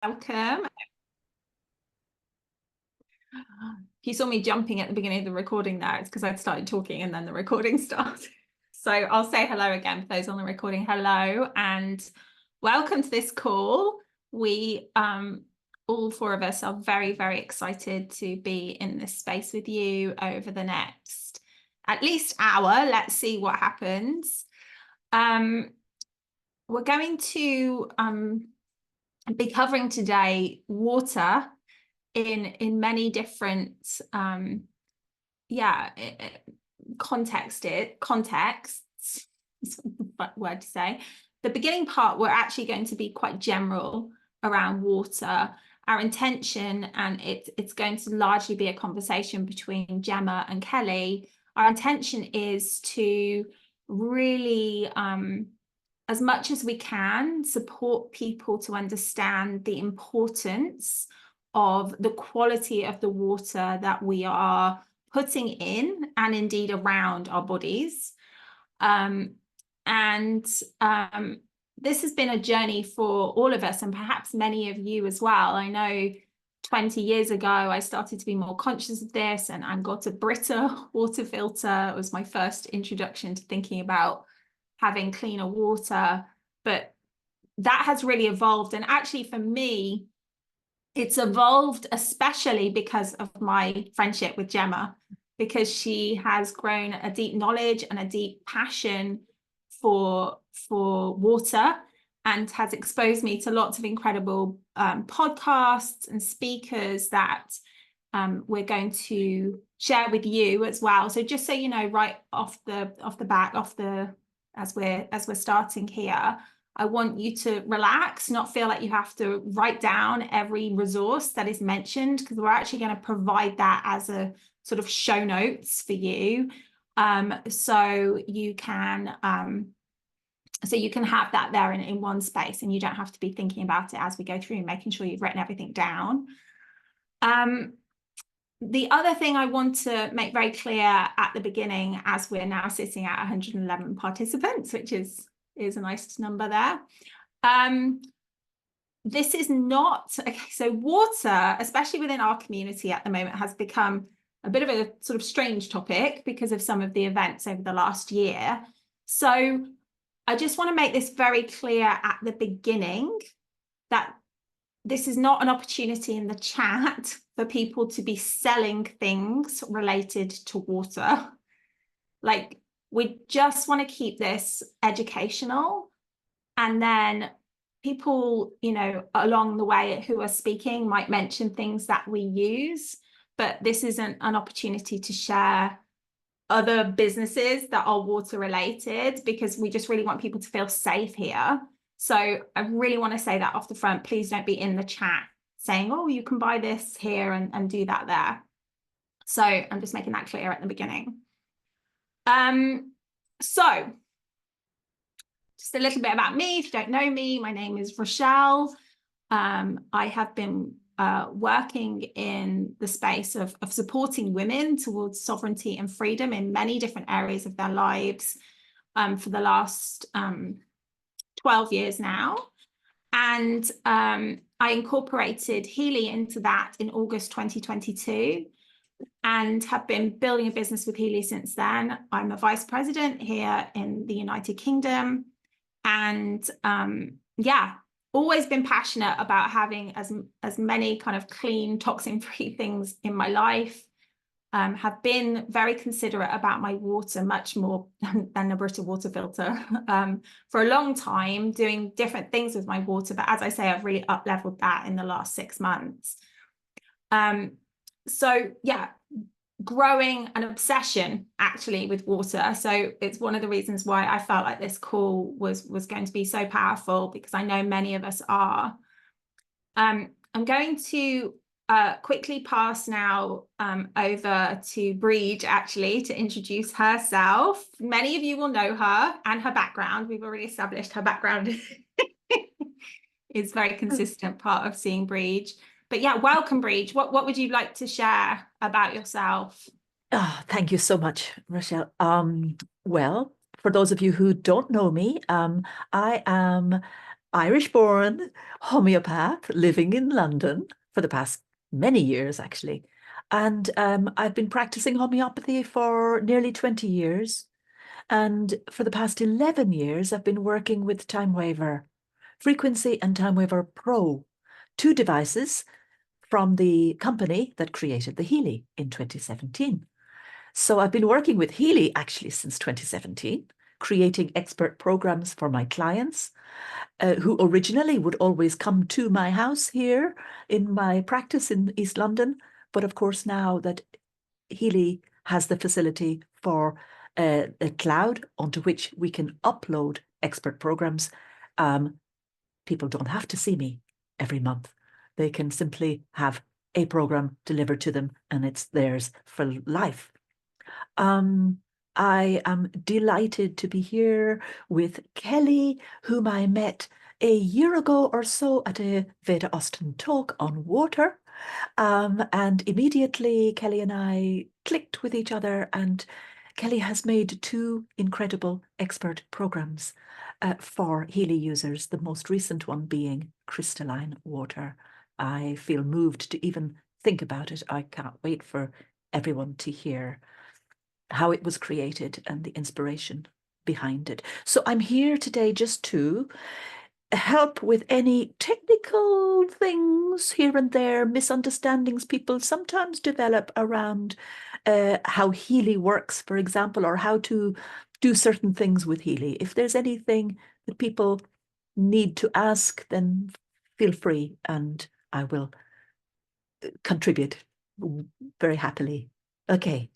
Welcome. If you saw me jumping at the beginning of the recording there, it's because I'd started talking and then the recording started. So I'll say hello again for those on the recording. Hello and welcome to this call. We, all four of us are very, very excited to be in this space with you over the next at least hour. Let's see what happens. We're going to be covering today water in many different contexts. Is the word to say. The beginning part, we're actually going to be quite general around water. Our intention, and it's going to largely be a conversation between Gemma and Kelly. Our intention is to really as much as we can, support people to understand the importance of the quality of the water that we are putting in and indeed around our bodies. This has been a journey for all of us, and perhaps many of you as well. I know 20 years ago, I started to be more conscious of this and got a Brita water filter. It was my first introduction to thinking about having cleaner water, but that has really evolved. And actually for me, it's evolved especially because of my friendship with Gemma, because she has grown a deep knowledge and a deep passion for water and has exposed me to lots of incredible podcasts and speakers that we're going to share with you as well. So just so you know, right off the bat, as we're starting here, I want you to relax, not feel like you have to write down every resource that is mentioned, because we're actually going to provide that as a sort of show notes for you. So you can have that there in one space, and you don't have to be thinking about it as we go through and making sure you've written everything down. The other thing I want to make very clear at the beginning, as we're now sitting at 111 participants, which is a nice number there. This is not, okay, so water, especially within our community at the moment, has become a bit of a sort of strange topic because of some of the events over the last year. So I just want to make this very clear at the beginning that this is not an opportunity in the chat for people to be selling things related to water. Like, we just want to keep this educational, and then people, you know, along the way who are speaking might mention things that we use, but this isn't an opportunity to share other businesses that are water related, because we just really want people to feel safe here. So I really want to say that off the front. Please don't be in the chat saying, oh, you can buy this here and do that there. So I'm just making that clear at the beginning. So just a little bit about me. If you don't know me, my name is Rochelle. I have been working in the space of supporting women towards sovereignty and freedom in many different areas of their lives for the last 12 years now. And I incorporated Healy into that in August 2022 and have been building a business with Healy since then. I'm a vice president here in the United Kingdom, and always been passionate about having as many kind of clean, toxin-free things in my life. Have been very considerate about my water, much more than a Brita water filter, for a long time, doing different things with my water. But as I say, I've really up-leveled that in the last 6 months. So yeah, growing an obsession actually with water. So it's one of the reasons why I felt like this call was going to be so powerful, because I know many of us are. I'm going to quickly pass now over to Breed, actually, to introduce herself. Many of you will know her and her background. We've already established her background is very consistent part of seeing Breed. But yeah, welcome, Breed. What would you like to share about yourself? Oh, thank you so much, Rochelle. Well, for those of you who don't know me, I am Irish-born homeopath living in London for the past many years, actually. And I've been practicing homeopathy for nearly 20 years. And for the past 11 years, I've been working with Time Waver Frequency and Time Waver Pro, two devices from the company that created the Healy in 2017. So I've been working with Healy actually since 2017, creating expert programs for my clients who originally would always come to my house here in my practice in East London. But of course, now that Healy has the facility for a cloud onto which we can upload expert programs, people don't have to see me every month. They can simply have a program delivered to them and it's theirs for life. I am delighted to be here with Kelly, whom I met a year ago or so at a Veda Austin talk on water. And immediately Kelly and I clicked with each other, and Kelly has made two incredible expert programs for Healy users, the most recent one being crystalline water. I feel moved to even think about it. I can't wait for everyone to hear how it was created and the inspiration behind it. So I'm here today just to help with any technical things here and there, misunderstandings people sometimes develop around how Healy works, for example, or how to do certain things with Healy. If there's anything that people need to ask, then feel free and I will contribute very happily. Okay.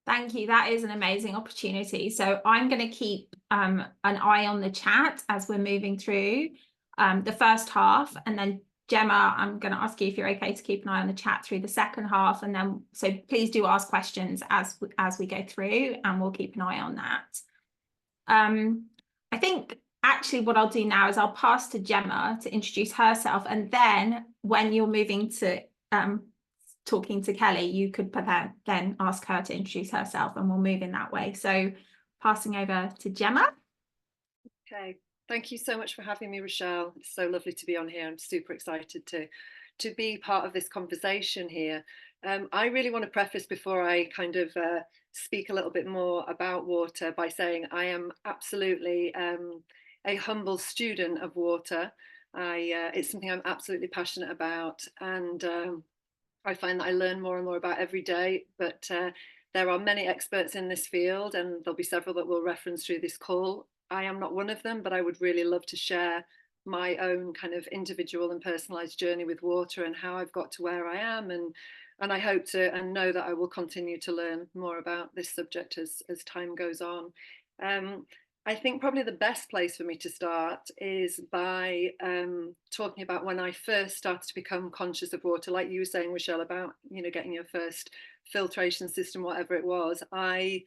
Thank you. That is an amazing opportunity. So I'm going to keep an eye on the chat as we're moving through the first half. And then Gemma, I'm going to ask you if you're okay to keep an eye on the chat through the second half. And then, so please do ask questions as we go through, and we'll keep an eye on that. I think actually what I'll do now is I'll pass to Gemma to introduce herself. And then when you're moving to talking to Kelly, you could then ask her to introduce herself, and we'll move in that way. So passing over to Gemma. Okay, thank you so much for having me, Rochelle. It's so lovely to be on here. I'm super excited to be part of this conversation here. I really want to preface before I kind of speak a little bit more about water by saying I am absolutely a humble student of water. It's something I'm absolutely passionate about, and I find that I learn more and more about every day, but there are many experts in this field, and there'll be several that we'll reference through this call. I am not one of them, but I would really love to share my own kind of individual and personalized journey with water and how I've got to where I am. And I hope to and know that I will continue to learn more about this subject as time goes on. I think probably the best place for me to start is by talking about when I first started to become conscious of water, like you were saying, Rochelle, about, you know, getting your first filtration system, whatever it was. I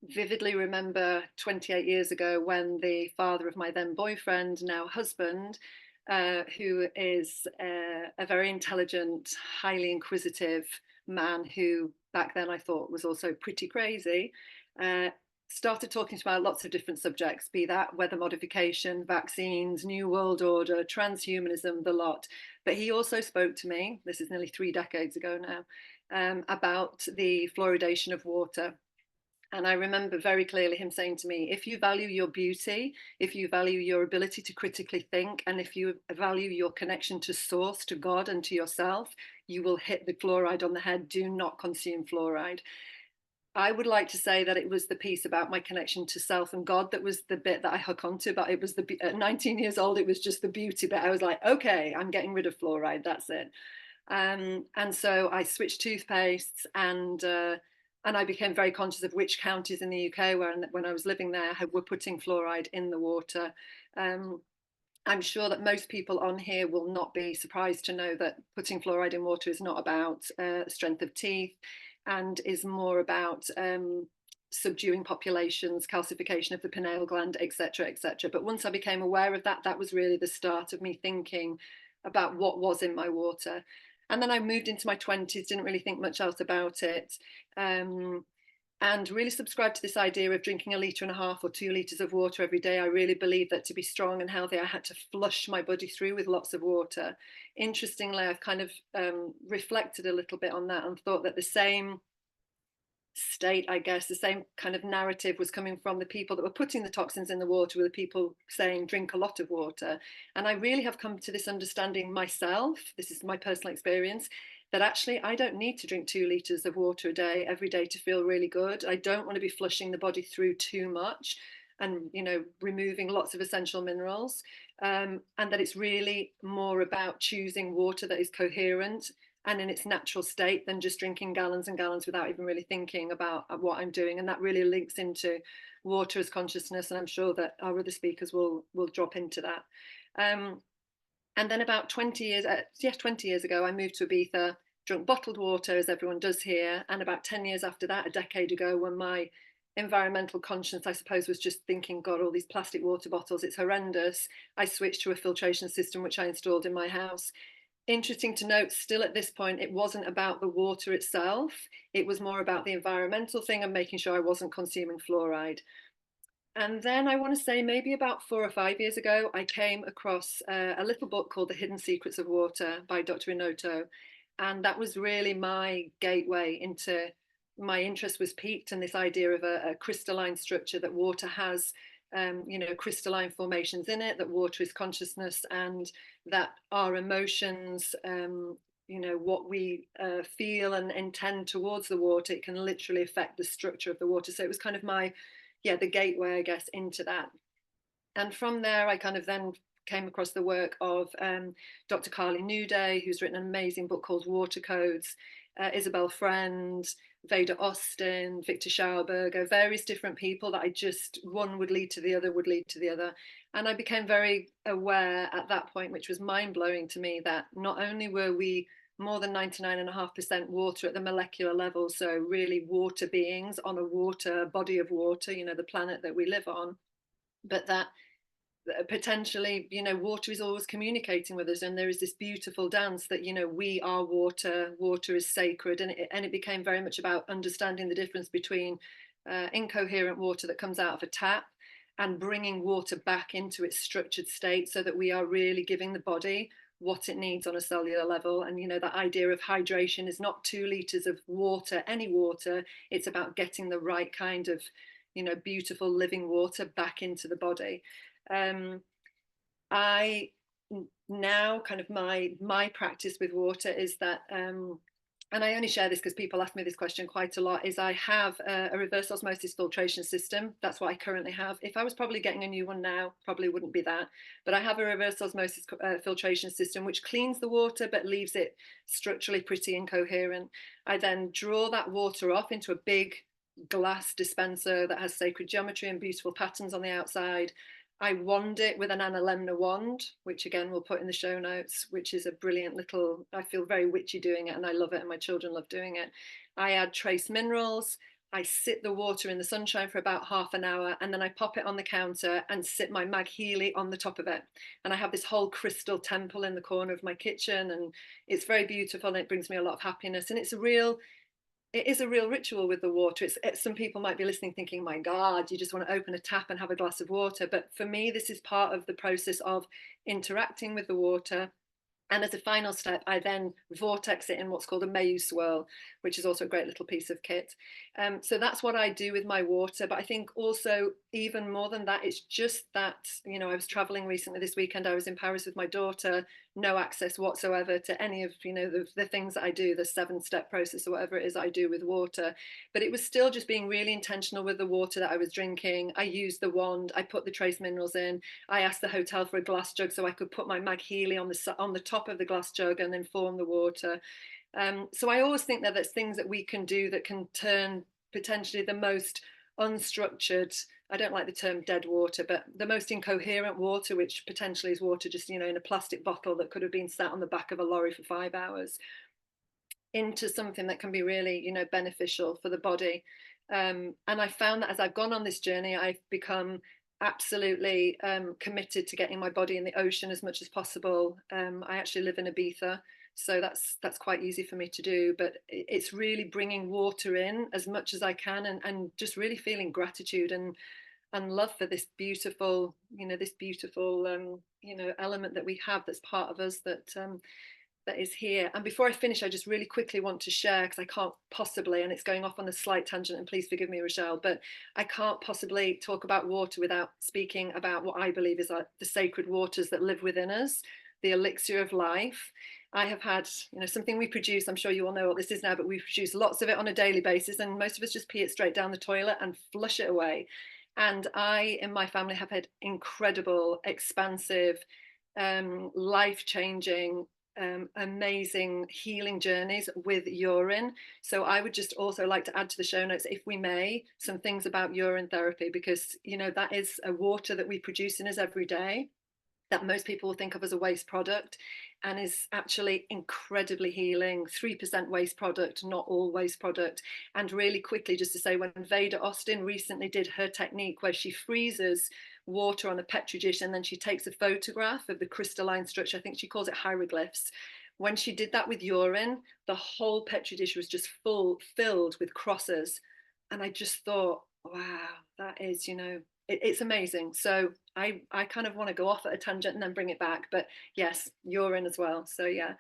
vividly remember 28 years ago when the father of my then boyfriend, now husband, who is a very intelligent, highly inquisitive man who back then I thought was also pretty crazy, started talking about lots of different subjects, be that weather modification, vaccines, New World Order, transhumanism, the lot. But he also spoke to me, this is nearly 3 decades ago now, about the fluoridation of water. And I remember very clearly him saying to me, if you value your beauty, if you value your ability to critically think, and if you value your connection to source, to God and to yourself, you will hit the fluoride on the head. Do not consume fluoride. I would like to say that it was the piece about my connection to self and God that was the bit that I hook onto, but it was at 19 years old, it was just the beauty bit. I was like, okay, I'm getting rid of fluoride, that's it. And so I switched toothpastes, and I became very conscious of which counties in the UK when I was living there were putting fluoride in the water. I'm sure that most people on here will not be surprised to know that putting fluoride in water is not about strength of teeth, and is more about subduing populations, calcification of the pineal gland, etc., etc. But once I became aware of that, that was really the start of me thinking about what was in my water. And then I moved into my 20s, didn't really think much else about it. and really subscribe to this idea of drinking 1.5 litres or 2 litres of water every day. I really believe that to be strong and healthy, I had to flush my body through with lots of water. Interestingly, I've kind of reflected a little bit on that and thought that the same state, I guess, the same kind of narrative was coming from the people that were putting the toxins in the water, were the people saying drink a lot of water. And I really have come to this understanding myself, this is my personal experience, that actually I don't need to drink 2 litres of water a day every day to feel really good. I don't want to be flushing the body through too much and, you know, removing lots of essential minerals, and that it's really more about choosing water that is coherent and in its natural state than just drinking gallons and gallons without even really thinking about what I'm doing. And that really links into water as consciousness, and I'm sure that our other speakers will drop into that. And then about 20 years ago, I moved to Ibiza, drunk bottled water, as everyone does here. And about 10 years after that, a decade ago, when my environmental conscience, I suppose, was just thinking, God, all these plastic water bottles, it's horrendous, I switched to a filtration system, which I installed in my house. Interesting to note, still at this point, it wasn't about the water itself. It was more about the environmental thing and making sure I wasn't consuming fluoride. And then I want to say maybe about 4 or 5 years ago, I came across a little book called The Hidden Secrets of Water by Dr. Inoto. And that was really my gateway into, my interest was piqued in this idea of a crystalline structure, that water has you know, crystalline formations in it, that water is consciousness, and that our emotions, you know, what we feel and intend towards the water, it can literally affect the structure of the water. So it was kind of my, yeah, the gateway, I guess, into that. And from there, I kind of then came across the work of Dr. Carly Newday, who's written an amazing book called Water Codes, Isabel Friend, Veda Austin, Victor Schauberger, various different people that I just, one would lead to the other, would lead to the other. And I became very aware at that point, which was mind-blowing to me, that not only were we more than 99.5% water at the molecular level, so really water beings on a water body of water, you know, the planet that we live on, but that potentially, you know, water is always communicating with us, and there is this beautiful dance that, you know, we are water, water is sacred. And it became very much about understanding the difference between incoherent water that comes out of a tap and bringing water back into its structured state, so that we are really giving the body what it needs on a cellular level. And, you know, that idea of hydration is not 2 litres of water, any water, it's about getting the right kind of, you know, beautiful living water back into the body. I now kind of my practice with water is that, and I only share this because people ask me this question quite a lot, is I have a reverse osmosis filtration system. That's what I currently have. If I was probably getting a new one now, probably wouldn't be that. But I have a reverse osmosis filtration system which cleans the water but leaves it structurally pretty incoherent. I then draw that water off into a big glass dispenser that has sacred geometry and beautiful patterns on the outside. I wand it with an analemna wand, which again we'll put in the show notes, which is a brilliant little, I feel very witchy doing it, and I love it, and my children love doing it. I add trace minerals. I sit the water in the sunshine for about half an hour, and then I pop it on the counter and sit my Mag Healy on the top of it. And I have this whole crystal temple in the corner of my kitchen, and it's very beautiful, and it brings me a lot of happiness. And it is a real ritual with the water. Some people might be listening thinking, my God, you just want to open a tap and have a glass of water. But for me, this is part of the process of interacting with the water. And as a final step, I then vortex it in what's called a Mayu swirl, which is also a great little piece of kit. So that's what I do with my water. But I think also, even more than that, it's just that, you know, I was traveling recently this weekend. I was in Paris with my daughter, no access whatsoever to any of, you know, the things that I do, the 7-step process or whatever it is I do with water. But it was still just being really intentional with the water that I was drinking. I used the wand, I put the trace minerals in. I asked the hotel for a glass jug so I could put my Mag Healy on the top of the glass jug and then form the water. So I always think that there's things that we can do that can turn potentially the most unstructured, I don't like the term dead water, but the most incoherent water, which potentially is water just, you know, in a plastic bottle that could have been sat on the back of a lorry for 5 hours, into something that can be really, you know, beneficial for the body. And I found that as I've gone on this journey, I've become absolutely committed to getting my body in the ocean as much as possible. I actually live in Ibiza, so that's quite easy for me to do, but it's really bringing water in as much as I can, and just really feeling gratitude and love for this beautiful, element that we have, that's part of us, that is here. And before I finish, I just really quickly want to share, because I can't possibly, and it's going off on a slight tangent, and please forgive me, Rochelle, but I can't possibly talk about water without speaking about what I believe is the sacred waters that live within us, the elixir of life. I have had, something we produce, I'm sure you all know what this is now, but we produce lots of it on a daily basis, and most of us just pee it straight down the toilet and flush it away. And I, in my family, have had incredible, expansive, life-changing, amazing healing journeys with urine. So I would just also like to add to the show notes, if we may, some things about urine therapy, because that is a water that we produce in us every day, that most people will think of as a waste product, and is actually incredibly healing. 3% waste product, not all waste product. And really quickly, just to say, when Veda Austin recently did her technique where she freezes water on a petri dish and then she takes a photograph of the crystalline structure, I think she calls it hieroglyphs. When she did that with urine, the whole petri dish was just filled with crosses. And I just thought, wow, that is, it's amazing. So I kind of want to go off at a tangent and then bring it back, but yes, urine as well. So yeah,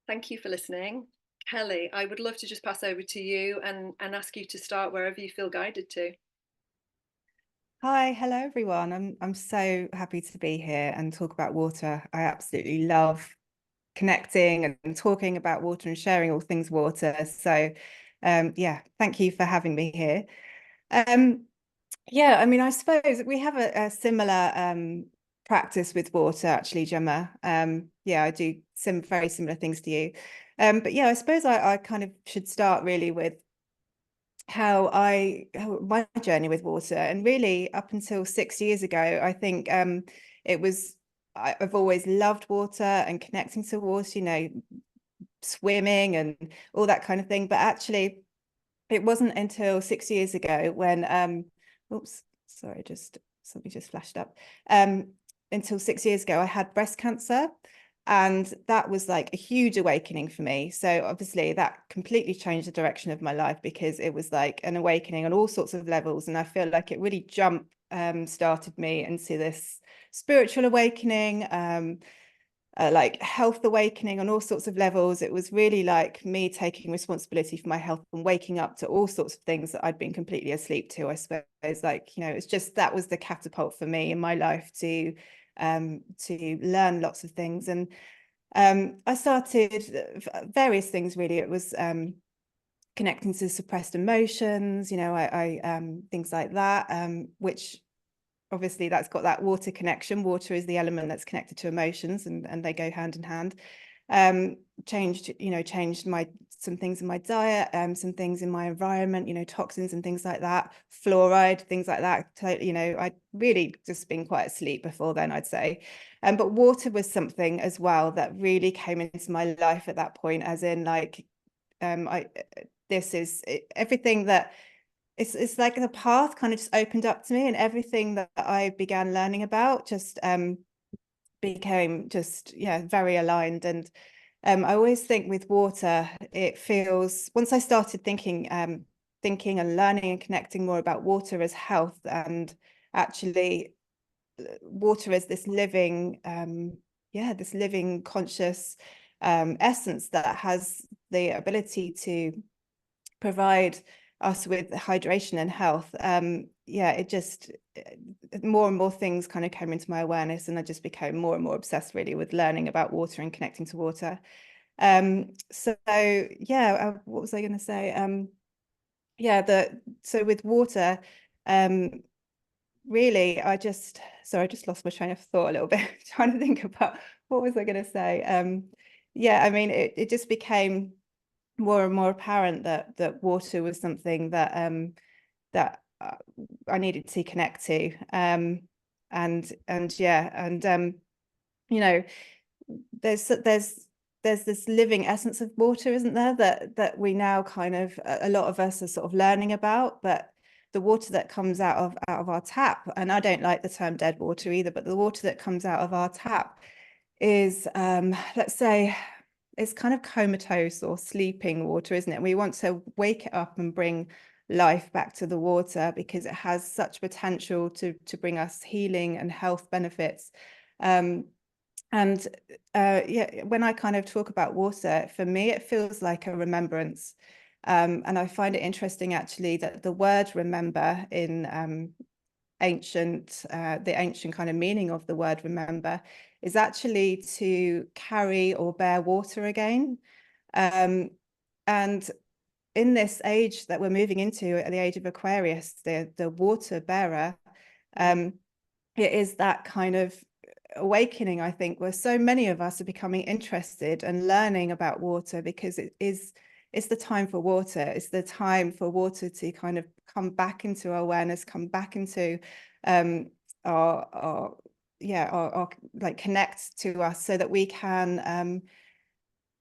thank you for listening. Kelly, I would love to just pass over to you and ask you to start wherever you feel guided to. Hi, hello everyone. I'm so happy to be here and talk about water. I absolutely love connecting and talking about water and sharing all things water. So yeah, thank you for having me here. Yeah, I mean, I suppose we have a similar practice with water, actually, Gemma. Yeah, I do some very similar things to you. But yeah, I suppose I kind of should start really with how my journey with water. And really up until 6 years ago, I think I've always loved water and connecting to water, swimming and all that kind of thing. But actually, it wasn't until 6 years ago when oops, sorry, just something just flashed up. Until 6 years ago, I had breast cancer. And that was like a huge awakening for me. So obviously that completely changed the direction of my life, because it was like an awakening on all sorts of levels. And I feel like it really started me into this spiritual awakening, like health awakening on all sorts of levels. It was really like me taking responsibility for my health and waking up to all sorts of things that I'd been completely asleep to, I suppose. Like, it's just, that was the catapult for me in my life to learn lots of things. And I started various things, really. It was connecting to suppressed emotions, I things like that, which obviously that's got that water connection. Water is the element that's connected to emotions, and they go hand in hand. Changed some things in my diet, some things in my environment, toxins and things like that, fluoride, things like that. I'd really just been quite asleep before then, I'd say. But water was something as well that really came into my life at that point, as in like, this is everything that it's like the path kind of just opened up to me, and everything that I began learning about just became just, very aligned. And I always think with water, it feels, once I started thinking and learning and connecting more about water as health, and actually water as this living, this living conscious essence that has the ability to provide us with hydration and health. It just, more and more things kind of came into my awareness, and I just became more and more obsessed really with learning about water and connecting to water. What was I going to say? So with water, really, I just lost my train of thought a little bit, trying to think about what was I going to say. I mean, it just became more and more apparent that water was something that I needed to connect to, there's this living essence of water, isn't there, that we now kind of, a lot of us are sort of learning about. But the water that comes out of our tap, and I don't like the term dead water either, but the water that comes out of our tap is, let's say, it's kind of comatose or sleeping water, isn't it? We want to wake it up and bring life back to the water because it has such potential to bring us healing and health benefits. Yeah, when I kind of talk about water, for me, it feels like a remembrance. And I find it interesting, actually, that the word remember in the ancient kind of meaning of the word remember is actually to carry or bear water again. And in this age that we're moving into, at the age of Aquarius, the water bearer, it is that kind of awakening, I think, where so many of us are becoming interested and learning about water, because it's the time for water. It's the time for water to kind of come back into our awareness, come back into our like connect to us, so that we can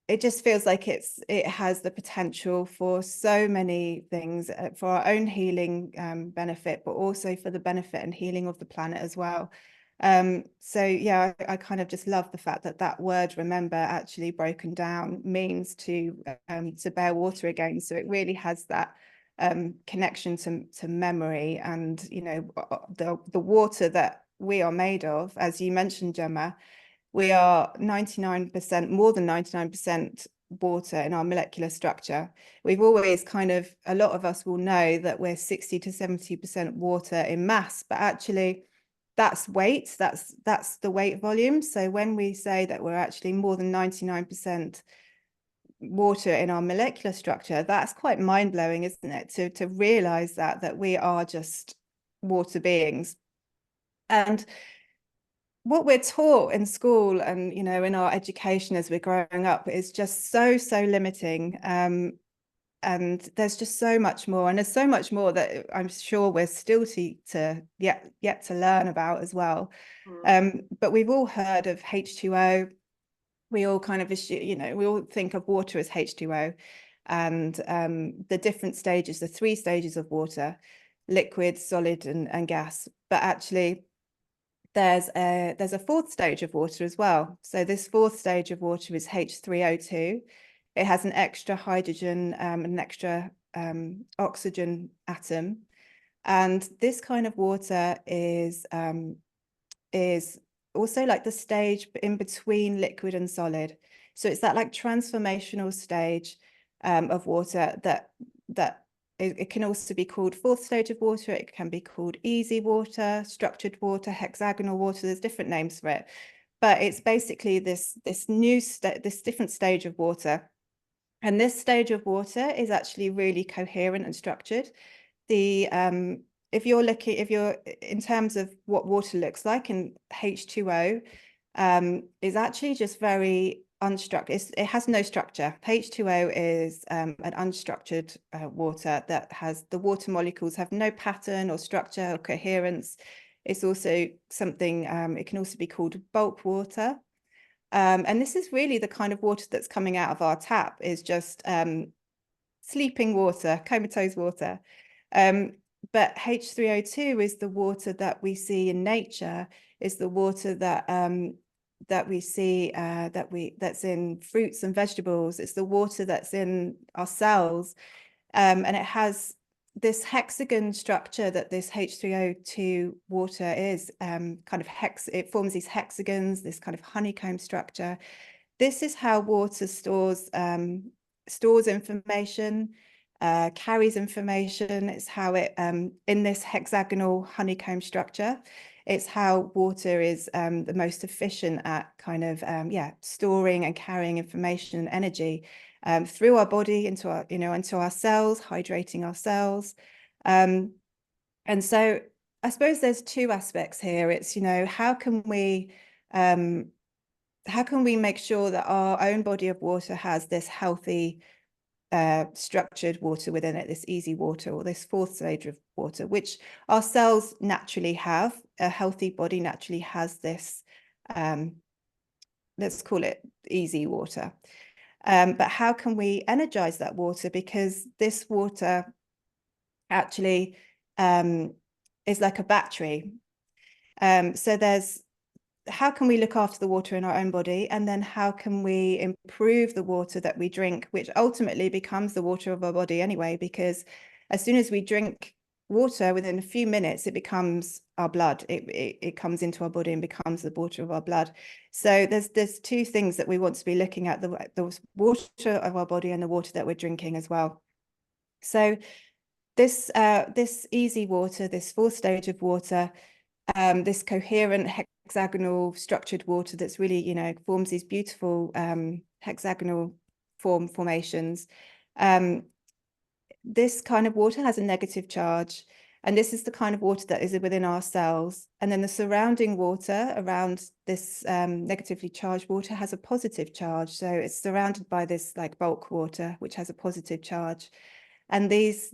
it just feels like it has the potential for so many things, for our own healing benefit, but also for the benefit and healing of the planet as well. So yeah, I kind of just love the fact that that word remember, actually broken down, means to bear water again. So it really has that connection to memory, and you know, the water that we are made of, as you mentioned, Gemma. We are 99%, more than 99% water in our molecular structure. We've always kind of, a lot of us will know that we're 60 to 70% water in mass, but actually that's weight, that's the weight volume. So when we say that we're actually more than 99% water in our molecular structure, that's quite mind-blowing, isn't it? To realize that we are just water beings. And what we're taught in school and, you know, in our education as we're growing up is just so limiting. And there's just so much more, and there's so much more that I'm sure we're still yet to learn about as well. But we've all heard of H2O. We all kind of assume, you know, we all think of water as H2O, and the different stages, the 3 stages of water: liquid, solid, and gas. But actually, there's a 4th stage of water as well. So this 4th stage of water is H3O2. It has an extra hydrogen, an extra oxygen atom. And this kind of water is also like the stage in between liquid and solid. So it's that like transformational stage of water that it can also be called 4th stage of water. It can be called easy water, structured water, hexagonal water. There's different names for it, but it's basically this different stage of water. And this stage of water is actually really coherent and structured. If you're in terms of what water looks like, in H2O is actually just very unstructured. It has no structure. H2O is an unstructured water that has, the water molecules have no pattern or structure or coherence. It's also something, it can also be called bulk water. And this is really the kind of water that's coming out of our tap, is just sleeping water, comatose water. But H3O2 is the water that we see in nature, is the water that we see, that's in fruits and vegetables. It's the water that's in our cells, and it has this hexagon structure that this H3O2 water is, it forms these hexagons, this kind of honeycomb structure. This is how water stores information, carries information. It's how it, in this hexagonal honeycomb structure, it's how water is the most efficient at kind of, storing and carrying information and energy through our body into our cells, hydrating our cells. And so I suppose there's 2 aspects here. It's, you know, how can we make sure that our own body of water has this healthy, structured water within it, this easy water, or this 4th stage of water, which our cells naturally have. A healthy body naturally has this, let's call it easy water. But how can we energize that water? Because this water actually is like a battery. So there's, how can we look after the water in our own body, and then how can we improve the water that we drink, which ultimately becomes the water of our body anyway, because as soon as we drink water, within a few minutes it becomes our blood. It comes into our body and becomes the water of our blood. So there's two things that we want to be looking at: the water of our body and the water that we're drinking as well. So this easy water, this fourth stage of water, this coherent hexagonal structured water that's really, you know, forms these beautiful hexagonal formations. This kind of water has a negative charge, and this is the kind of water that is within our cells. And then the surrounding water around this negatively charged water has a positive charge. So it's surrounded by this like bulk water, which has a positive charge. And this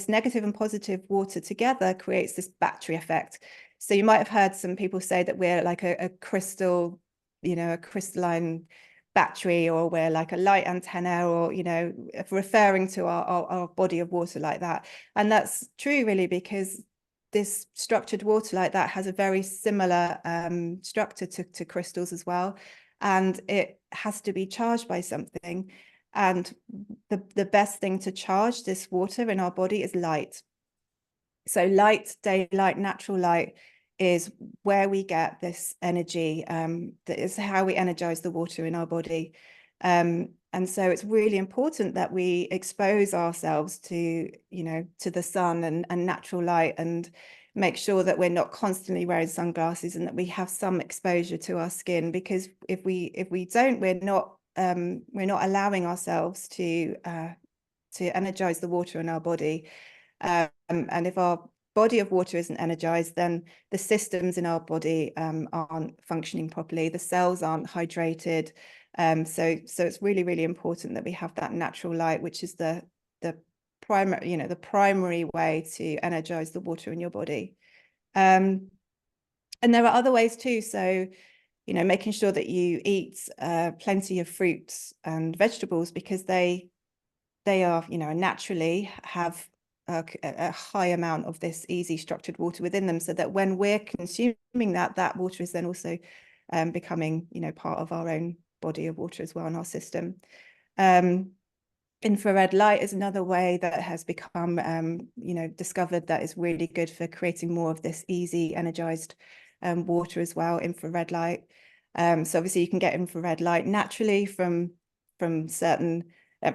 negative and positive water together creates this battery effect. So you might have heard some people say that we're like a crystal, you know, a crystalline battery, or we're like a light antenna, or, you know, referring to our body of water like that. And that's true, really, because this structured water like that has a very similar structure to crystals as well. And it has to be charged by something. And the best thing to charge this water in our body is light. So light, daylight, natural light is where we get this energy. That is how we energize the water in our body. And so it's really important that we expose ourselves to, you know, to the sun and natural light, and make sure that we're not constantly wearing sunglasses, and that we have some exposure to our skin, because if we don't, we're not allowing ourselves to energize the water in our body. And if our body of water isn't energized, then the systems in our body aren't functioning properly. The cells aren't hydrated. So it's really, really important that we have that natural light, which is the primary, you know, the primary way to energize the water in your body. And there are other ways too. So, you know, making sure that you eat plenty of fruits and vegetables, because they are, you know, naturally have a high amount of this easy structured water within them, so that when we're consuming that water is then also becoming, you know, part of our own body of water as well in our system. Infrared light is another way that has become, you know, discovered that is really good for creating more of this easy energized water as well, infrared light. So obviously you can get infrared light naturally from certain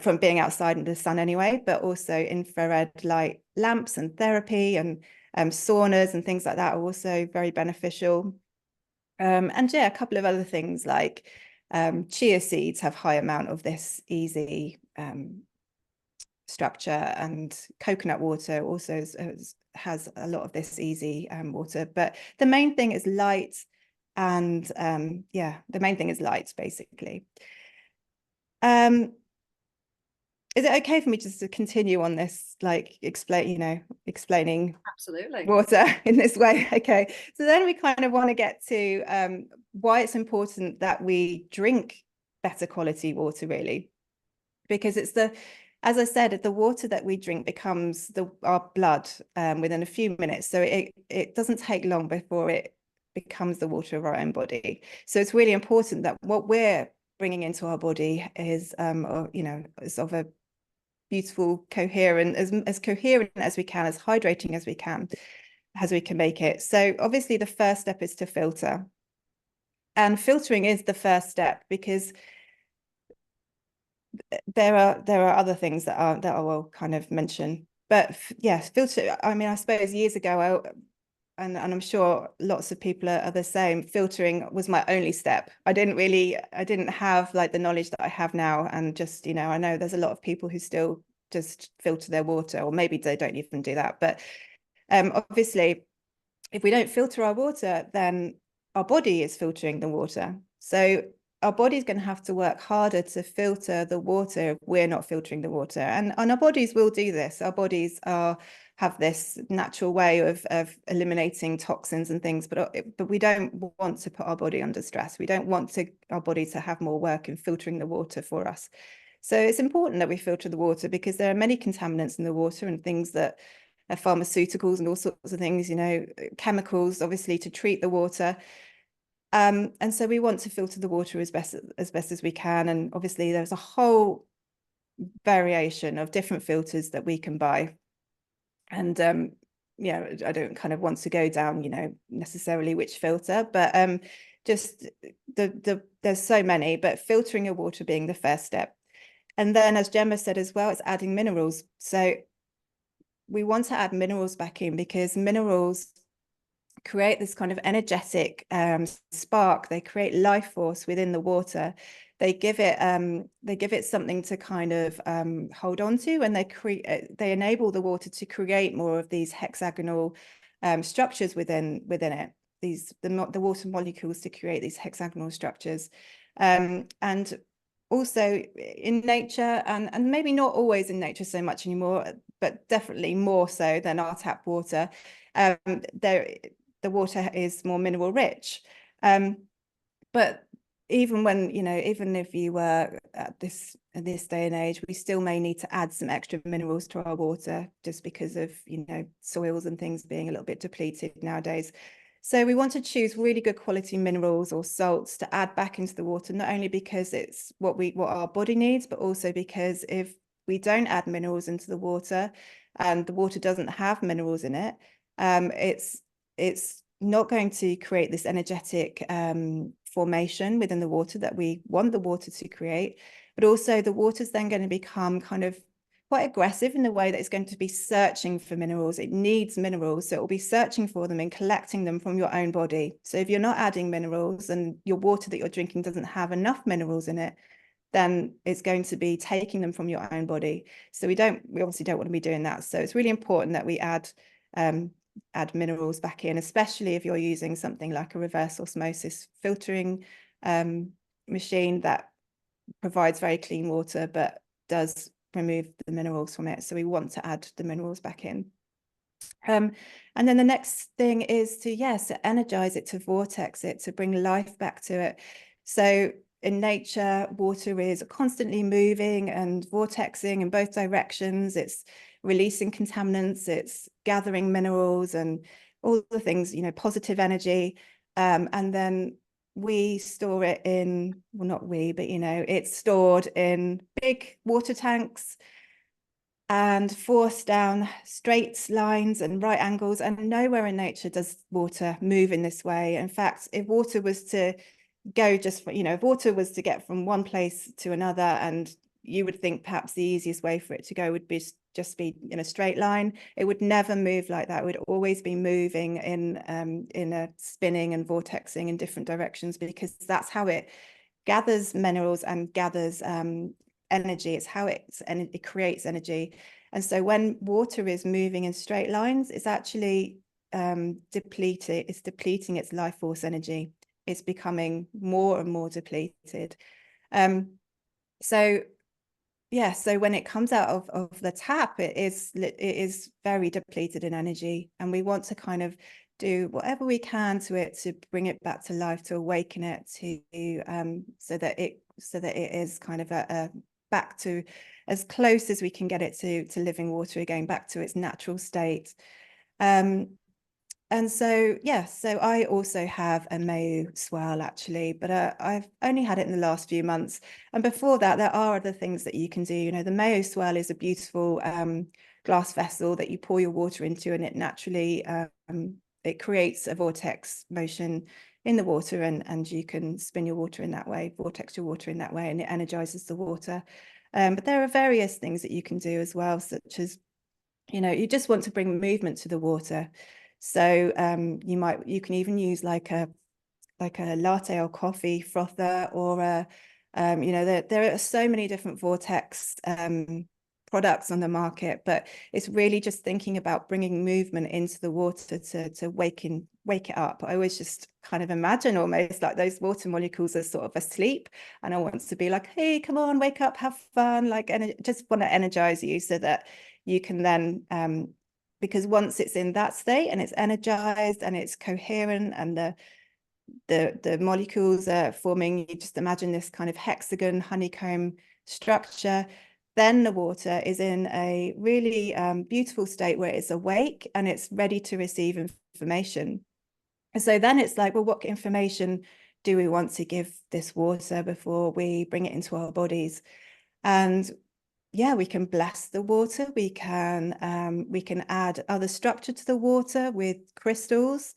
from being outside in the sun anyway, but also infrared light lamps and therapy and saunas and things like that are also very beneficial. And yeah, a couple of other things like chia seeds have high amount of this easy structure, and coconut water also has a lot of this easy water. But the main thing is light, and yeah, the main thing is light, basically. Is it okay for me just to continue on this, like explaining Absolutely. water in this way? Okay, so then we kind of want to get to why it's important that we drink better quality water, really, because it's as I said, the water that we drink becomes our blood within a few minutes. So it doesn't take long before it becomes the water of our own body. So it's really important that what we're bringing into our body is, you know, is of a beautiful, coherent, as coherent as we can, as hydrating as we can make it. So obviously the first step is to filter. And filtering is the first step, because there are other things that I will kind of mention. But yes, filter, I mean, I suppose years ago, and I'm sure lots of people are the same, filtering was my only step. I didn't have like the knowledge that I have now. And just, you know, I know there's a lot of people who still just filter their water, or maybe they don't even do that. But obviously, if we don't filter our water, then our body is filtering the water. So our body's going to have to work harder to filter the water if we're not filtering the water. And our bodies will do this. Our bodies have this natural way of eliminating toxins and things, but we don't want to put our body under stress. We don't want our body to have more work in filtering the water for us. So it's important that we filter the water, because there are many contaminants in the water and things that pharmaceuticals and all sorts of things, you know, chemicals, obviously, to treat the water. And so we want to filter the water as best as we can. And obviously there's a whole variation of different filters that we can buy. And yeah, I don't kind of want to go down, you know, necessarily which filter, but just there's so many, but filtering your water being the first step. And then, as Gemma said as well, it's adding minerals. So we want to add minerals back in, because minerals create this kind of energetic spark. They create life force within the water. They give it something to kind of hold on to, and they enable the water to create more of these hexagonal structures within it. The water molecules to create these hexagonal structures, and also in nature, and maybe not always in nature so much anymore, but definitely more so than our tap water. The water is more mineral rich, but even when, you know, even if you were at this day and age, we still may need to add some extra minerals to our water, just because of, you know, soils and things being a little bit depleted nowadays. So we want to choose really good quality minerals or salts to add back into the water, not only because it's what our body needs, but also because if we don't add minerals into the water and the water doesn't have minerals in it, it's not going to create this energetic formation within the water that we want the water to create. But also the water's then going to become kind of quite aggressive in the way that it's going to be searching for minerals. It needs minerals, so it will be searching for them and collecting them from your own body. So if you're not adding minerals and your water that you're drinking doesn't have enough minerals in it, then it's going to be taking them from your own body. So we obviously don't want to be doing that. So it's really important that we add minerals back in, especially if you're using something like a reverse osmosis filtering machine that provides very clean water but does remove the minerals from it. So we want to add the minerals back in. And then the next thing is to energize it, to vortex it, to bring life back to it. So in nature, water is constantly moving and vortexing in both directions. It's releasing contaminants, it's gathering minerals and all the things, you know, positive energy. And then we store it in, well, not we, but, you know, it's stored in big water tanks and forced down straight lines and right angles. And nowhere in nature does water move in this way. In fact, if water was to go if water was to get from one place to another, and you would think perhaps the easiest way for it to go would be just be in a straight line, it would never move like that. It would always be moving in a spinning and vortexing in different directions, because that's how it gathers minerals and gathers energy. It's how it creates energy. And so when water is moving in straight lines, it's actually depleting its life force energy. It's becoming more and more depleted. So when it comes out of the tap, it is very depleted in energy, and we want to kind of do whatever we can to it to bring it back to life, to awaken it, to so that it is kind of back to as close as we can get it to living water again, back to its natural state. And so, so I also have a Mayu swirl, actually, but I've only had it in the last few months. And before that, there are other things that you can do. You know, the Mayu swirl is a beautiful glass vessel that you pour your water into, and it naturally, it creates a vortex motion in the water, and you can spin your water in that way, vortex your water in that way, and it energizes the water. But there are various things that you can do as well, such as, you know, you just want to bring movement to the water. So you can even use like a latte or coffee frother, or you know, there are so many different vortex products on the market, but it's really just thinking about bringing movement into the water to wake it up. I always just kind of imagine almost like those water molecules are sort of asleep, and I want to be like, hey, come on, wake up, have fun, like, and just want to energize you so that you can then because once it's in that state and it's energized and it's coherent, and the molecules are forming, you just imagine this kind of hexagon honeycomb structure, then the water is in a really beautiful state where it's awake and it's ready to receive information. And so then it's like, well, what information do we want to give this water before we bring it into our bodies? And yeah, we can bless the water. We can add other structure to the water with crystals,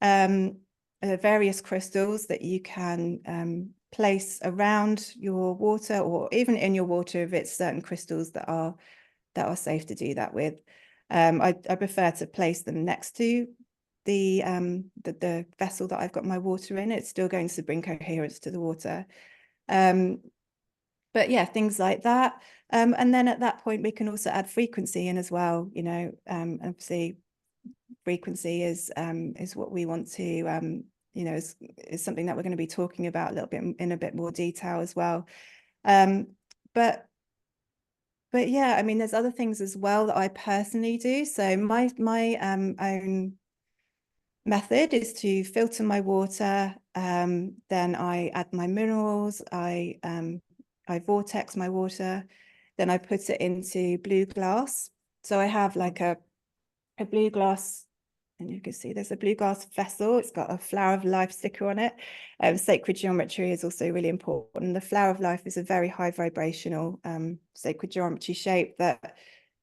various crystals that you can place around your water, or even in your water if it's certain crystals that are safe to do that with. I prefer to place them next to the vessel that I've got my water in. It's still going to bring coherence to the water. But yeah, things like that. And then at that point, we can also add frequency in as well. You know, obviously, frequency is what we want to, you know, is something that we're going to be talking about a little bit in a bit more detail as well. But yeah, I mean, there's other things as well that I personally do. So my own method is to filter my water. Then I add my minerals. I vortex my water, then I put it into blue glass. So I have like a blue glass, and you can see there's a blue glass vessel. It's got a flower of life sticker on it. Sacred geometry is also really important. The flower of life is a very high vibrational sacred geometry shape that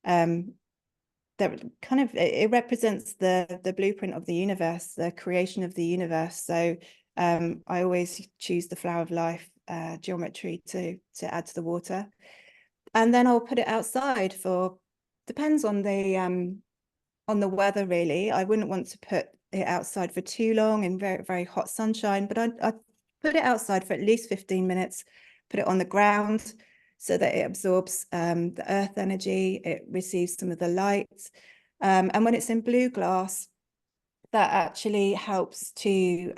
kind of, it represents the blueprint of the universe, the creation of the universe. So I always choose the flower of life geometry to add to the water, and then I'll put it outside for, depends on the weather really. I wouldn't want to put it outside for too long in very, very hot sunshine, but I put it outside for at least 15 minutes, put it on the ground so that it absorbs the earth energy, it receives some of the light, and when it's in blue glass, that actually helps to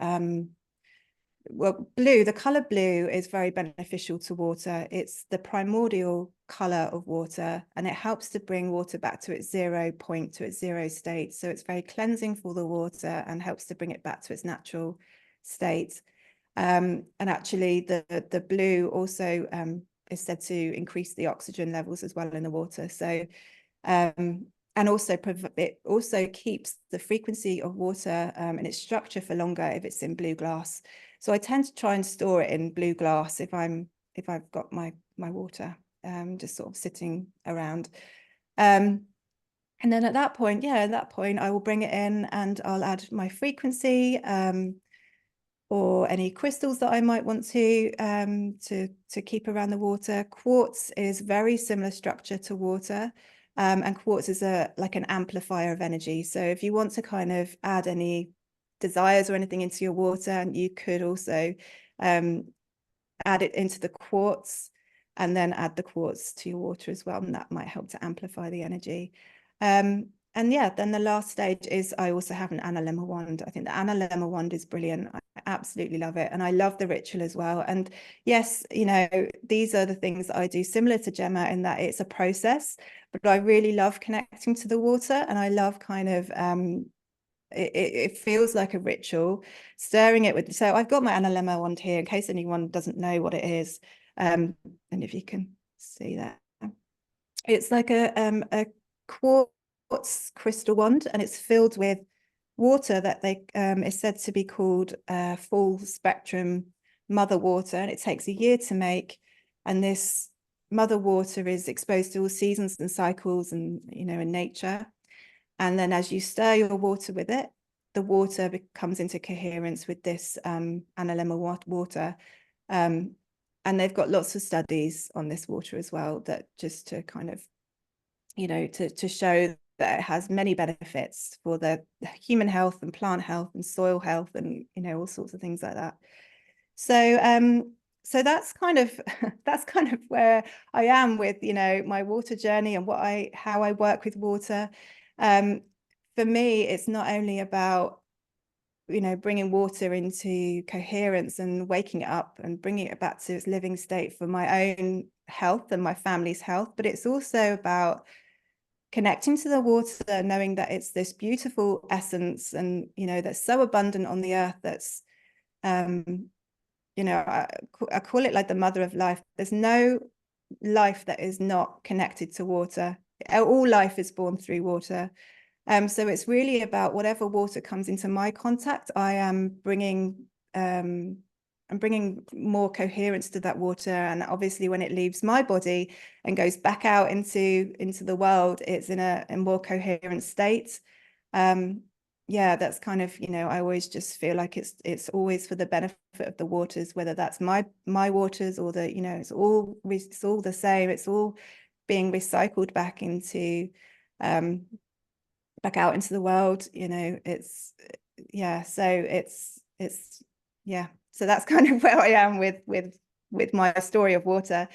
well, blue, the color blue is very beneficial to water. It's the primordial color of water, and it helps to bring water back to its 0 point, to its 0 state. So it's very cleansing for the water and helps to bring it back to its natural state. And actually the blue also is said to increase the oxygen levels as well in the water. So and also it also keeps the frequency of water and its structure for longer if it's in blue glass. So I tend to try and store it in blue glass if I've got my water just sort of sitting around. And then at that point, I will bring it in and I'll add my frequency or any crystals that I might want to keep around the water. Quartz is very similar structure to water. And quartz is like an amplifier of energy. So if you want to kind of add any desires or anything into your water, and you could also add it into the quartz and then add the quartz to your water as well, and that might help to amplify the energy. And yeah, then the last stage is I also have an analemma wand. I think the analemma wand is brilliant. I absolutely love it, and I love the ritual as well. And yes, you know, these are the things that I do similar to Gemma in that it's a process, but I really love connecting to the water, and I love kind of it feels like a ritual, stirring it with. So I've got my analemma wand here in case anyone doesn't know what it is, and if you can see that, it's like a quartz crystal wand, and it's filled with water that is said to be called full spectrum mother water, and it takes a year to make. And this mother water is exposed to all seasons and cycles, and you know, in nature. And then as you stir your water with it, the water comes into coherence with this analemma water. And they've got lots of studies on this water as well, that just to kind of, you know, to show that it has many benefits for the human health and plant health and soil health and, you know, all sorts of things like that. So so that's kind of where I am with, you know, my water journey and how I work with water. For me, it's not only about, you know, bringing water into coherence and waking it up and bringing it back to its living state for my own health and my family's health, but it's also about connecting to the water, knowing that it's this beautiful essence, and, you know, that's so abundant on the earth. That's, you know, I call it like the mother of life. There's no life that is not connected to water. All life is born through water. So it's really about whatever water comes into my contact, I am bringing I'm bringing more coherence to that water. And obviously when it leaves my body and goes back out into the world, it's in a more coherent state. Yeah, that's kind of, I always just feel like it's always for the benefit of the waters, whether that's my waters or it's all the same. It's all being recycled back into back out into the world. It's yeah. So it's yeah. So that's kind of where I am with my story of water.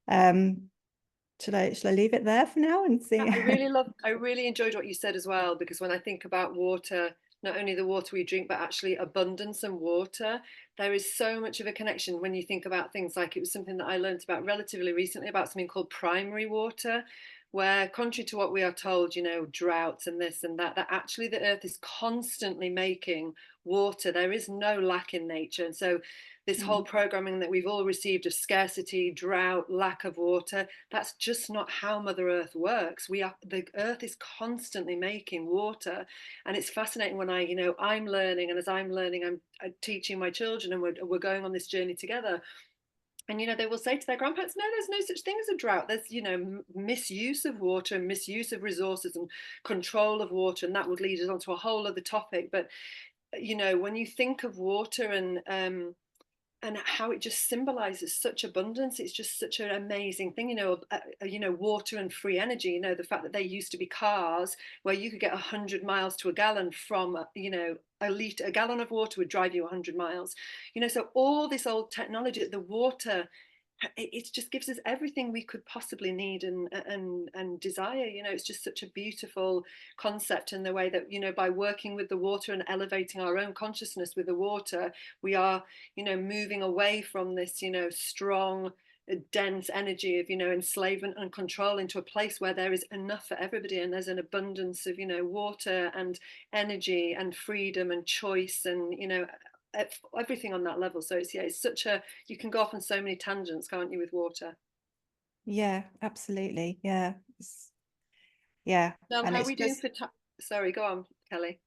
Should I leave it there for now and see? I really enjoyed what you said as well, because when I think about water, not only the water we drink, but actually abundance and water, there is so much of a connection when you think about things like, it was something that I learned about relatively recently about something called primary water, where contrary to what we are told, droughts and this and that actually the earth is constantly making water. There is no lack in nature. And so this whole programming that we've all received of scarcity, drought, lack of water, that's just not how Mother Earth works. The earth is constantly making water. And it's fascinating when I'm learning, and as I'm learning, I'm teaching my children, and we're going on this journey together. And they will say to their grandparents, no, there's no such thing as a drought. There's misuse of water and misuse of resources and control of water, and that would lead us on to a whole other topic. But when you think of water and how it just symbolizes such abundance, it's just such an amazing thing. Water and free energy. The fact that there used to be cars where you could get 100 miles to a gallon from a gallon of water would drive you 100 miles. So all this old technology, the water, it just gives us everything we could possibly need and desire. It's just such a beautiful concept in the way that by working with the water and elevating our own consciousness with the water, we are moving away from this strong, dense energy of enslavement and control into a place where there is enough for everybody, and there's an abundance of water and energy and freedom and choice and everything on that level. So it's such a, you can go off on so many tangents, can't you, with water? Yeah, absolutely. Yeah. Yeah. And how are we doing for time? Sorry, go on, Kelly.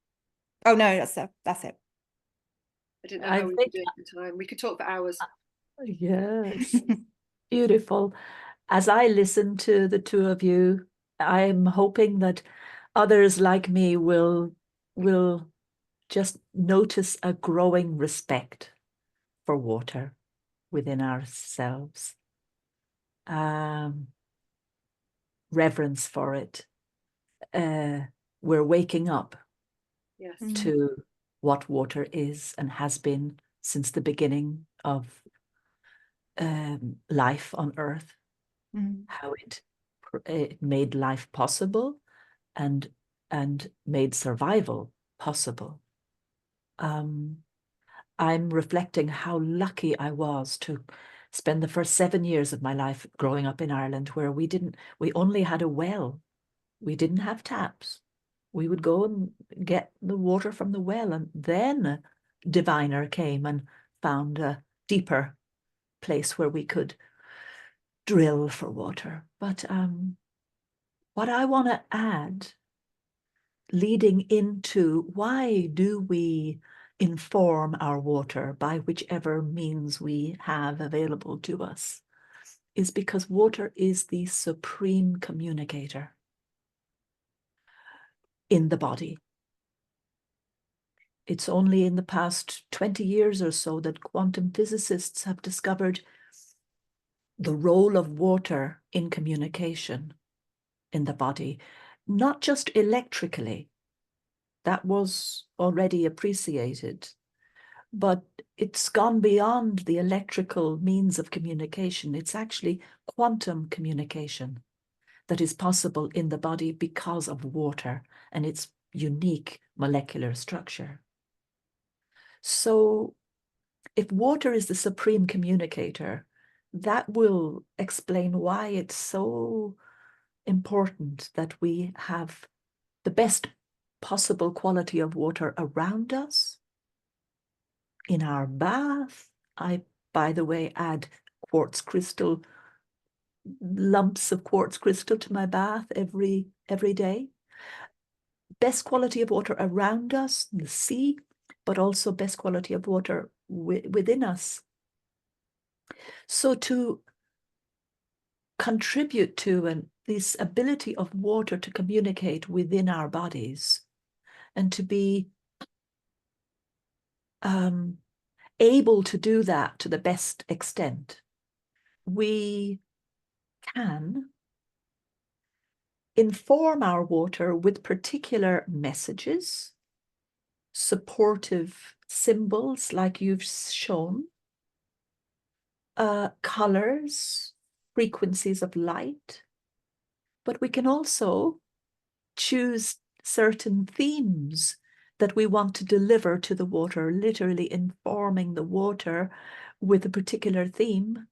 Oh no, that's it. I didn't know how we were doing for time. We could talk for hours. Yes. Beautiful. As I listen to the two of you, I'm hoping that others like me will just notice a growing respect for water within ourselves, reverence for it. We're waking up Yes. to what water is and has been since the beginning of life on Earth, how it made life possible and made survival possible. I'm reflecting how lucky I was to spend the first 7 years of my life growing up in Ireland, where we only had a well. We didn't have taps. We would go and get the water from the well, and then a diviner came and found a deeper place where we could drill for water. But what I want to add, leading into why do we inform our water by whichever means we have available to us, is because water is the supreme communicator in the body. It's only in the past 20 years or so that quantum physicists have discovered the role of water in communication in the body, not just electrically. That was already appreciated, but it's gone beyond the electrical means of communication. It's actually quantum communication that is possible in the body because of water and its unique molecular structure. So if water is the supreme communicator, that will explain why it's so important that we have the best possible quality of water around us. In our bath, I, by the way, add quartz crystal lumps of quartz crystal to my bath every day. Best quality of water around us, the sea, but also best quality of water within us. So to contribute to this ability of water to communicate within our bodies and to be able to do that to the best extent, we can inform our water with particular messages, supportive symbols like you've shown, colors, frequencies of light, but we can also choose certain themes that we want to deliver to the water, literally informing the water with a particular theme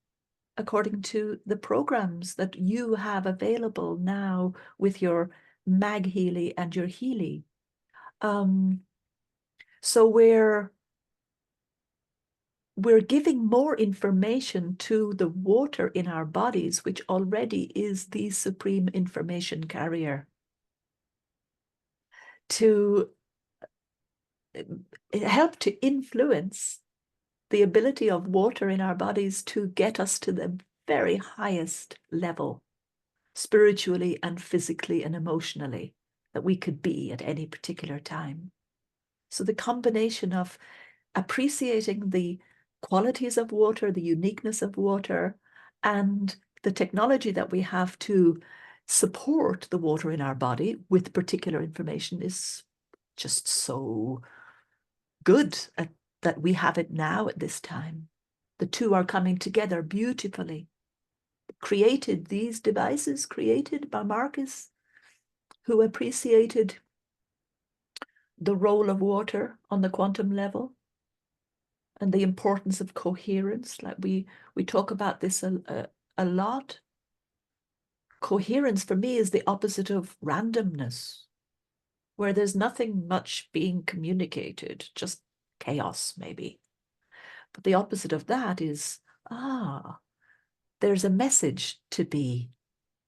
according to the programs that you have available now with your Mag Healy and your Healy. So we're giving more information to the water in our bodies, which already is the supreme information carrier, to help to influence the ability of water in our bodies to get us to the very highest level, spiritually and physically and emotionally, that we could be at any particular time. So the combination of appreciating the qualities of water, the uniqueness of water, and the technology that we have to support the water in our body with particular information is just so good that we have it now at this time. The two are coming together beautifully. These devices created by Marcus, who appreciated the role of water on the quantum level and the importance of coherence. Like we talk about this a lot. Coherence for me is the opposite of randomness, where there's nothing much being communicated, just chaos maybe. But the opposite of that is, there's a message to be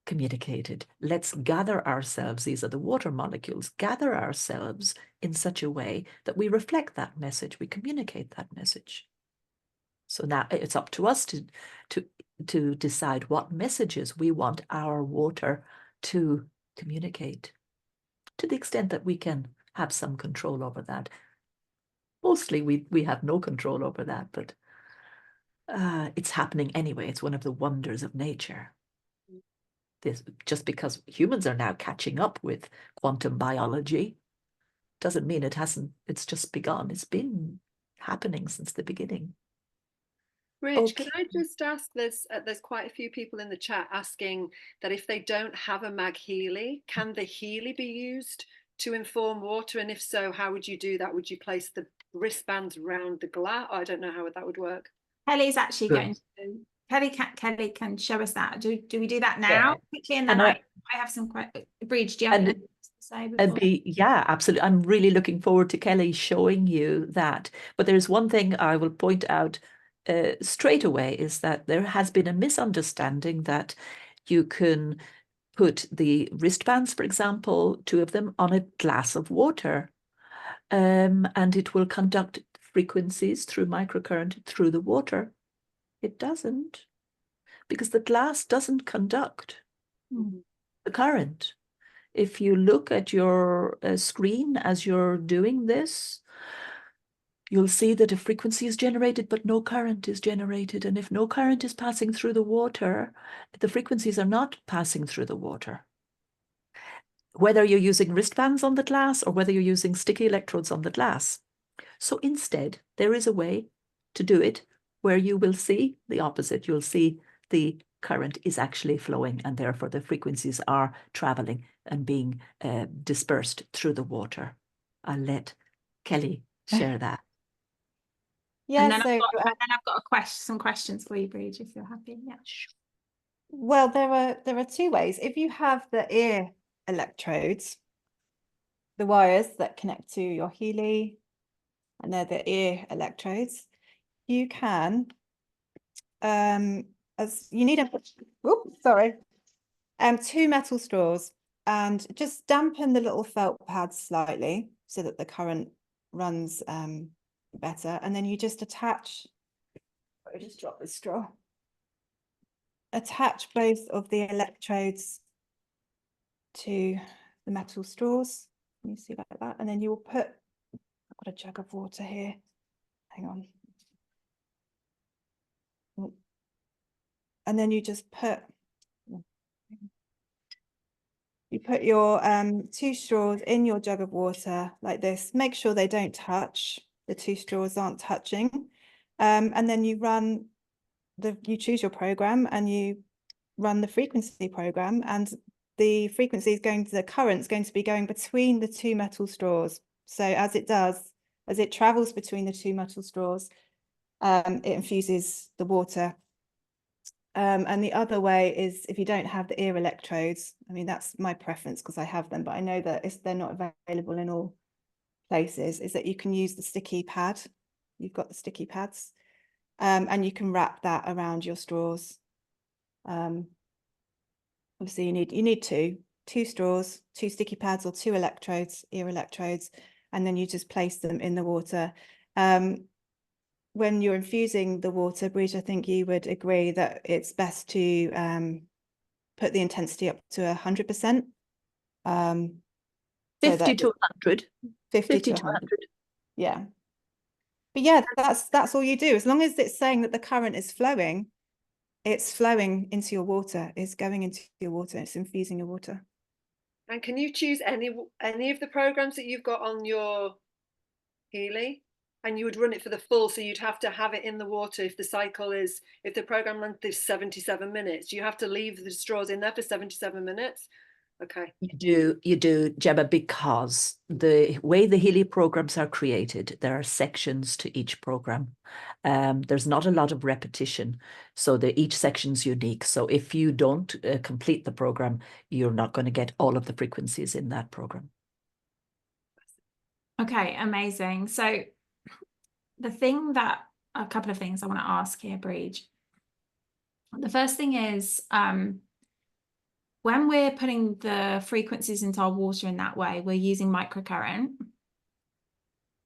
communicated. Let's gather ourselves, these are the water molecules, gather ourselves in such a way that we reflect that message, we communicate that message. So now it's up to us to decide what messages we want our water to communicate, to the extent that we can have some control over that. Mostly we have no control over that, but it's happening anyway. It's one of the wonders of nature. Just because humans are now catching up with quantum biology doesn't mean it's just begun. It's been happening since the beginning. Rich, can I just ask, there's quite a few people in the chat asking that if they don't have a Mag Healy, can the Healy be used to inform water? And if so, how would you do that? Would you place the wristbands around the glass? I don't know how that would work. Kelly's actually going to Kelly can show us that. Do we do that now quickly? And then I have some questions. Bridge, do you have anything to say before? Yeah, absolutely. I'm really looking forward to Kelly showing you that. But there's one thing I will point out straight away, is that there has been a misunderstanding that you can put the wristbands, for example, 2 of them, on a glass of water, and it will conduct frequencies through microcurrent through the water. It doesn't, because the glass doesn't conduct the current. If you look at your screen as you're doing this, you'll see that a frequency is generated, but no current is generated. And if no current is passing through the water, the frequencies are not passing through the water. Whether you're using wristbands on the glass or whether you're using sticky electrodes on the glass. So instead, there is a way to do it where you will see the opposite. You'll see the current is actually flowing, and therefore the frequencies are traveling and being dispersed through the water. I'll let Kelly share that. Yeah, and then I've got some questions for you, Bridge, if you're happy. Yeah. Well, there are 2 ways. If you have the ear electrodes, the wires that connect to your Healy, and they're the ear electrodes, you can as you need sorry, 2 metal straws, and just dampen the little felt pads slightly so that the current runs better. And then you just attach, I just drop the straw. Attach both of the electrodes to the metal straws. You see like that, and then you will put, I've got a jug of water here. Hang on. And then you just put your 2 straws in your jug of water like this. Make sure they don't touch. The 2 straws aren't touching. And then you choose your program and you run the frequency program, and the frequency is the current's going to be going between the 2 metal straws. So as it travels between the 2 metal straws, it infuses the water. And the other way is if you don't have the ear electrodes. I mean, that's my preference because I have them, but I know that they're not available in all places, is that you can use the sticky pad. You've got the sticky pads, and you can wrap that around your straws. Obviously you need two straws, 2 sticky pads, or 2 electrodes, ear electrodes, and then you just place them in the water. When you're infusing the water, Bridge, I think you would agree that it's best to put the intensity up to 100%. 50 to 100. 50 to 100. Yeah. But yeah, that's all you do. As long as it's saying that the current is flowing, it's flowing into your water, it's going into your water, it's infusing your water. And can you choose any of the programs that you've got on your Healy? And you would run it for the full, so you'd have to have it in the water if the program length is 77 minutes. You have to leave the straws in there for 77 minutes. Okay. You do, Gemma, because the way the Healy programs are created, there are sections to each program. There's not a lot of repetition, so each section's unique. So if you don't complete the program, you're not going to get all of the frequencies in that program. Okay, amazing. So a couple of things I want to ask here, Bridge. The first thing is, when we're putting the frequencies into our water in that way, we're using microcurrent.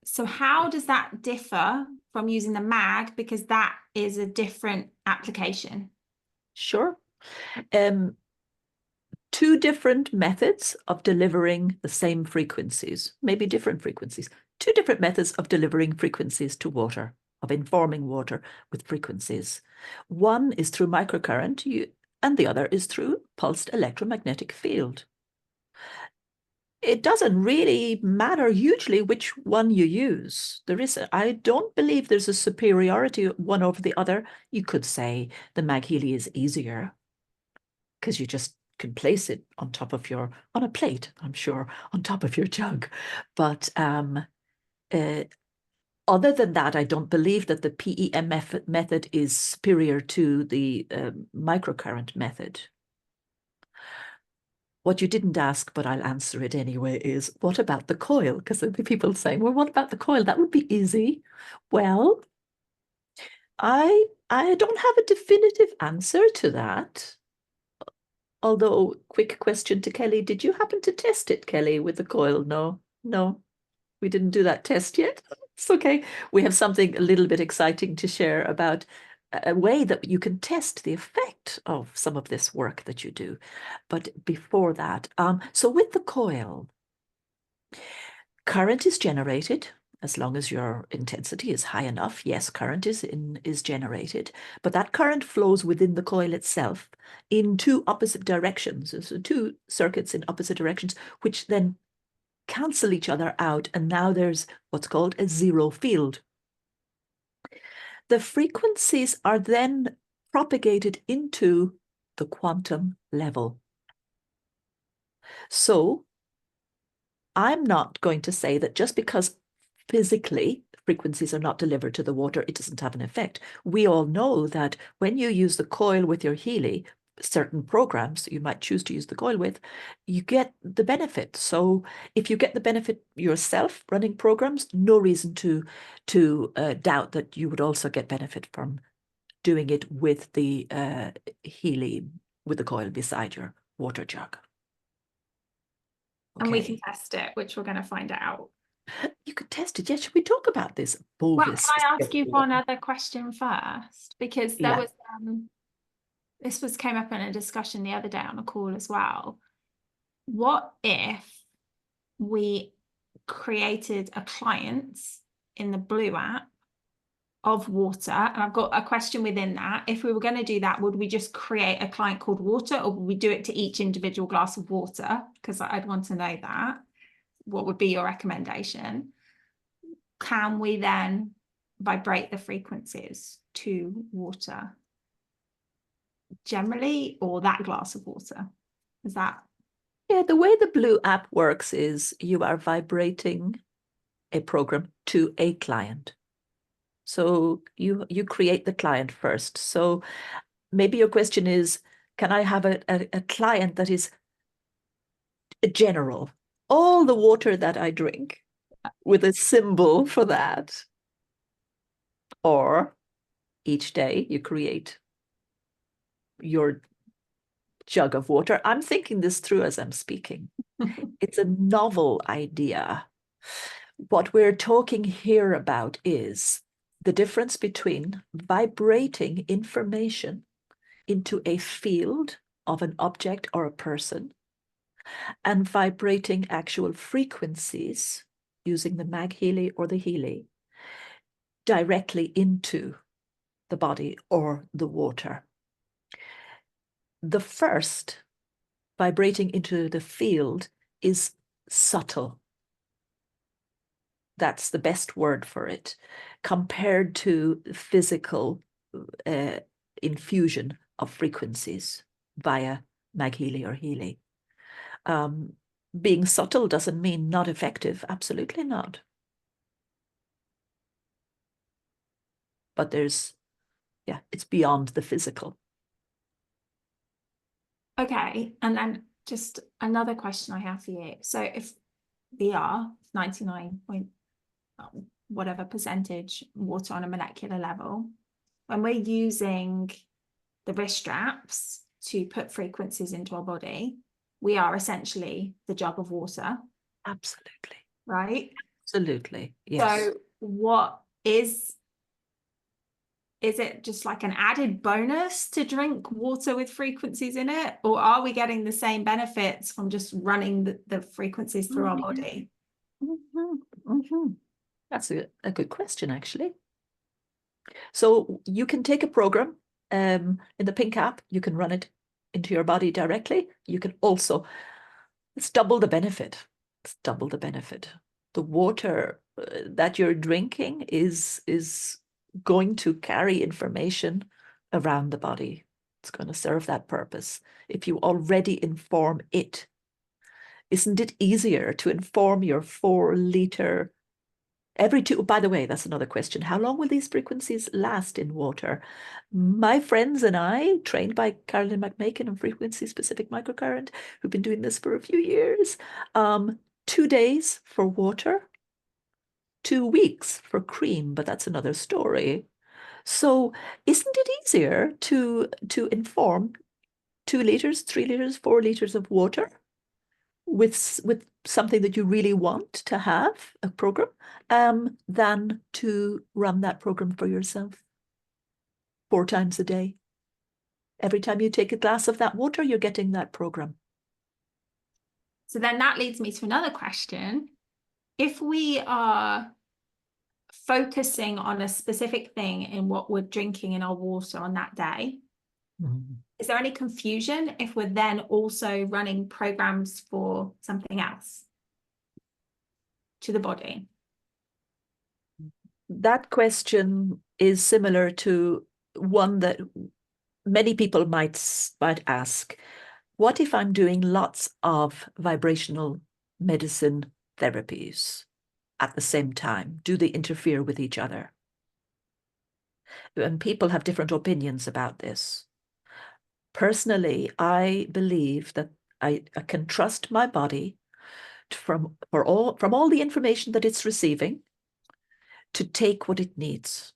So how does that differ from using the mag? Because that is a different application. Sure. 2 different methods of delivering the same frequencies, maybe different frequencies. 2 different methods of delivering frequencies to water, of informing water with frequencies. One is through microcurrent, and the other is through pulsed electromagnetic field. It doesn't really matter hugely which one you use. I don't believe there's a superiority one over the other. You could say the Mag Healy is easier because you just can place it on a plate, I'm sure, on top of your jug. But other than that, I don't believe that the PEM method is superior to the microcurrent method. What you didn't ask, but I'll answer it anyway, is what about the coil? Because there'll be people saying, well, what about the coil? That would be easy. Well, I don't have a definitive answer to that. Although, quick question to Kelly, did you happen to test it, Kelly, with the coil? No, we didn't do that test yet. It's okay. We have something a little bit exciting to share about a way that you can test the effect of some of this work that you do. But before that, so with the coil, current is generated. As long as your intensity is high enough, yes, current is generated, but that current flows within the coil itself in 2 opposite directions. So 2 circuits in opposite directions, which then cancel each other out, and now there's what's called a zero field. The frequencies are then propagated into the quantum level. So I'm not going to say that just because physically frequencies are not delivered to the water, it doesn't have an effect. We all know that when you use the coil with your Healy, certain programs that you might choose to use the coil with, you get the benefit. So if you get the benefit yourself running programs, no reason to doubt that you would also get benefit from doing it with the Healy, with the coil beside your water jug. And we can Okay. test it, which we're going to find out. You could test it. Yeah, should we talk about this? Well, can Bovis. I ask you one other question first? Because there Yeah. was this came up in a discussion the other day on a call as well. What if we created a client in the Blue app of water? And I've got a question within that. If we were going to do that, would we just create a client called water, or would we do it to each individual glass of water? Because I'd want to know that. What would be your recommendation? Can we then vibrate the frequencies to water generally, or that glass of water? Is that? Yeah, the way the Blue app works is you are vibrating a program to a client. So you create the client first. So maybe your question is, can I have a client that is general? All the water that I drink with a symbol for that. Or each day you create your jug of water. I'm thinking this through as I'm speaking. It's a novel idea. What we're talking here about is the difference between vibrating information into a field of an object or a person and vibrating actual frequencies using the mag Healy or the Healy directly into the body or the water. The first, vibrating into the field, is subtle. That's the best word for it, compared to physical infusion of frequencies via mag Healy or Healy. Being subtle doesn't mean not effective. Absolutely not. But there's, yeah, it's beyond the physical. Okay, and then just another question I have for you. So if we are 99 point whatever percentage water on a molecular level, when we're using the wrist straps to put frequencies into our body, we are essentially the jug of water. Absolutely. Right? Absolutely. Yes. So what is it just like an added bonus to drink water with frequencies in it? Or are we getting the same benefits from just running the frequencies through our body? That's a good question, actually. So you can take a program in the Pink app, you can run it into your body directly. You can also, it's double the benefit. It's double the benefit. The water that you're drinking is going to carry information around the body. It's going to serve that purpose. If you already inform it, isn't it easier to inform your 4-liter every two? By the way, that's another question. How long will these frequencies last in water? My friends and I, trained by Carolyn McMakin on frequency-specific microcurrent, who've been doing this for a few years, 2 days for water, 2 weeks for cream, but that's another story. So isn't it easier to inform 2 liters, 3 liters, 4 liters of water with something that you really want to have, a program, than to run that program for yourself 4 times a day? Every time you take a glass of that water, you're getting that program. So then that leads me to another question. If we are focusing on a specific thing in what we're drinking in our water on that day, is there any confusion if we're then also running programs for something else to the body? That question is similar to one that many people might ask. What if I'm doing lots of vibrational medicine therapies at the same time? Do they interfere with each other? And people have different opinions about this. Personally, I believe that I can trust my body from all the information that it's receiving to take what it needs.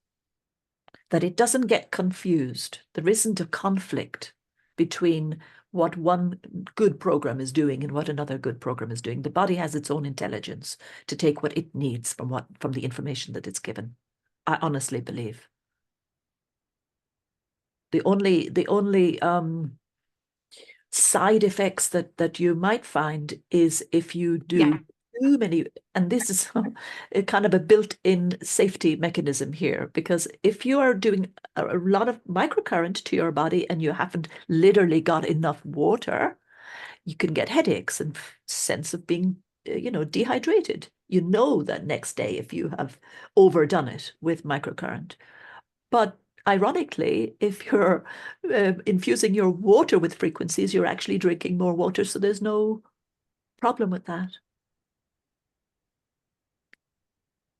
that it doesn't get confused. There isn't a conflict between what one good program is doing and what another good program is doing. The body has its own intelligence to take what it needs from the information that it's given. I honestly believe. The only side effects that you might find is if you do too many, and this is a kind of a built-in safety mechanism here, because if you are doing a lot of microcurrent to your body and you haven't literally got enough water, you can get headaches and sense of being, dehydrated. You know that next day if you have overdone it with microcurrent. But ironically, if you're infusing your water with frequencies, you're actually drinking more water, so there's no problem with that.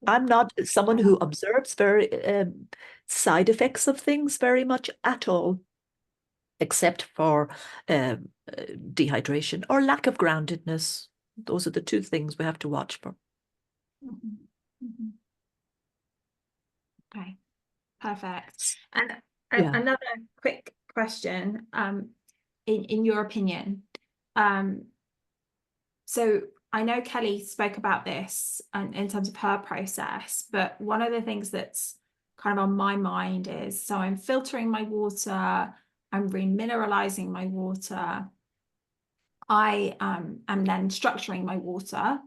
I'm not someone who observes very side effects of things very much at all, except for dehydration or lack of groundedness. Those are the two things we have to watch for. Okay, perfect. And another quick question, in your opinion, so I know Kelly spoke about this in terms of her process, but one of the things that's kind of on my mind is, so I'm filtering my water, I'm remineralizing my water, I am then structuring my water.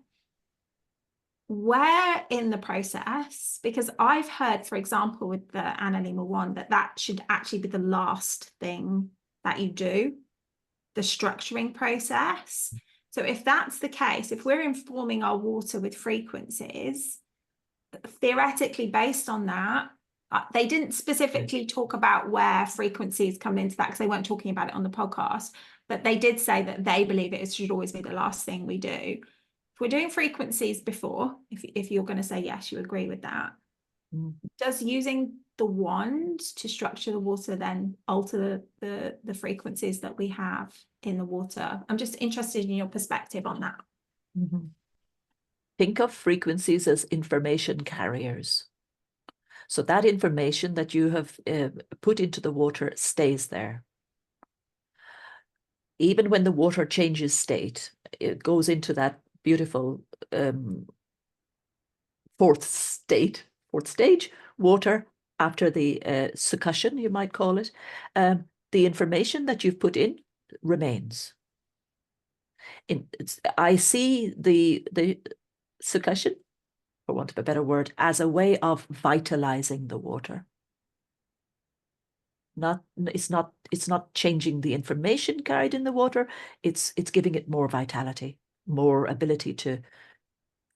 Where in the process, because I've heard, for example, with the Analima one, that should actually be the last thing that you do, the structuring process. So if that's the case, if we're informing our water with frequencies, theoretically based on that, they didn't specifically talk about where frequencies come into that because they weren't talking about it on the podcast, but they did say that they believe it should always be the last thing we do. If we're doing frequencies before, if you're going to say yes, you agree with that, does using the wand to structure the water then alter the frequencies that we have in the water? I'm just interested in your perspective on that. Think of frequencies as information carriers. So that information that you have put into the water stays there. Even when the water changes state, it goes into that beautiful fourth stage, water, after the succussion, you might call it. The information that you've put in remains. I see the succussion, for want of a better word, as a way of vitalizing the water. It's not changing the information carried in the water. It's giving it more vitality, more ability to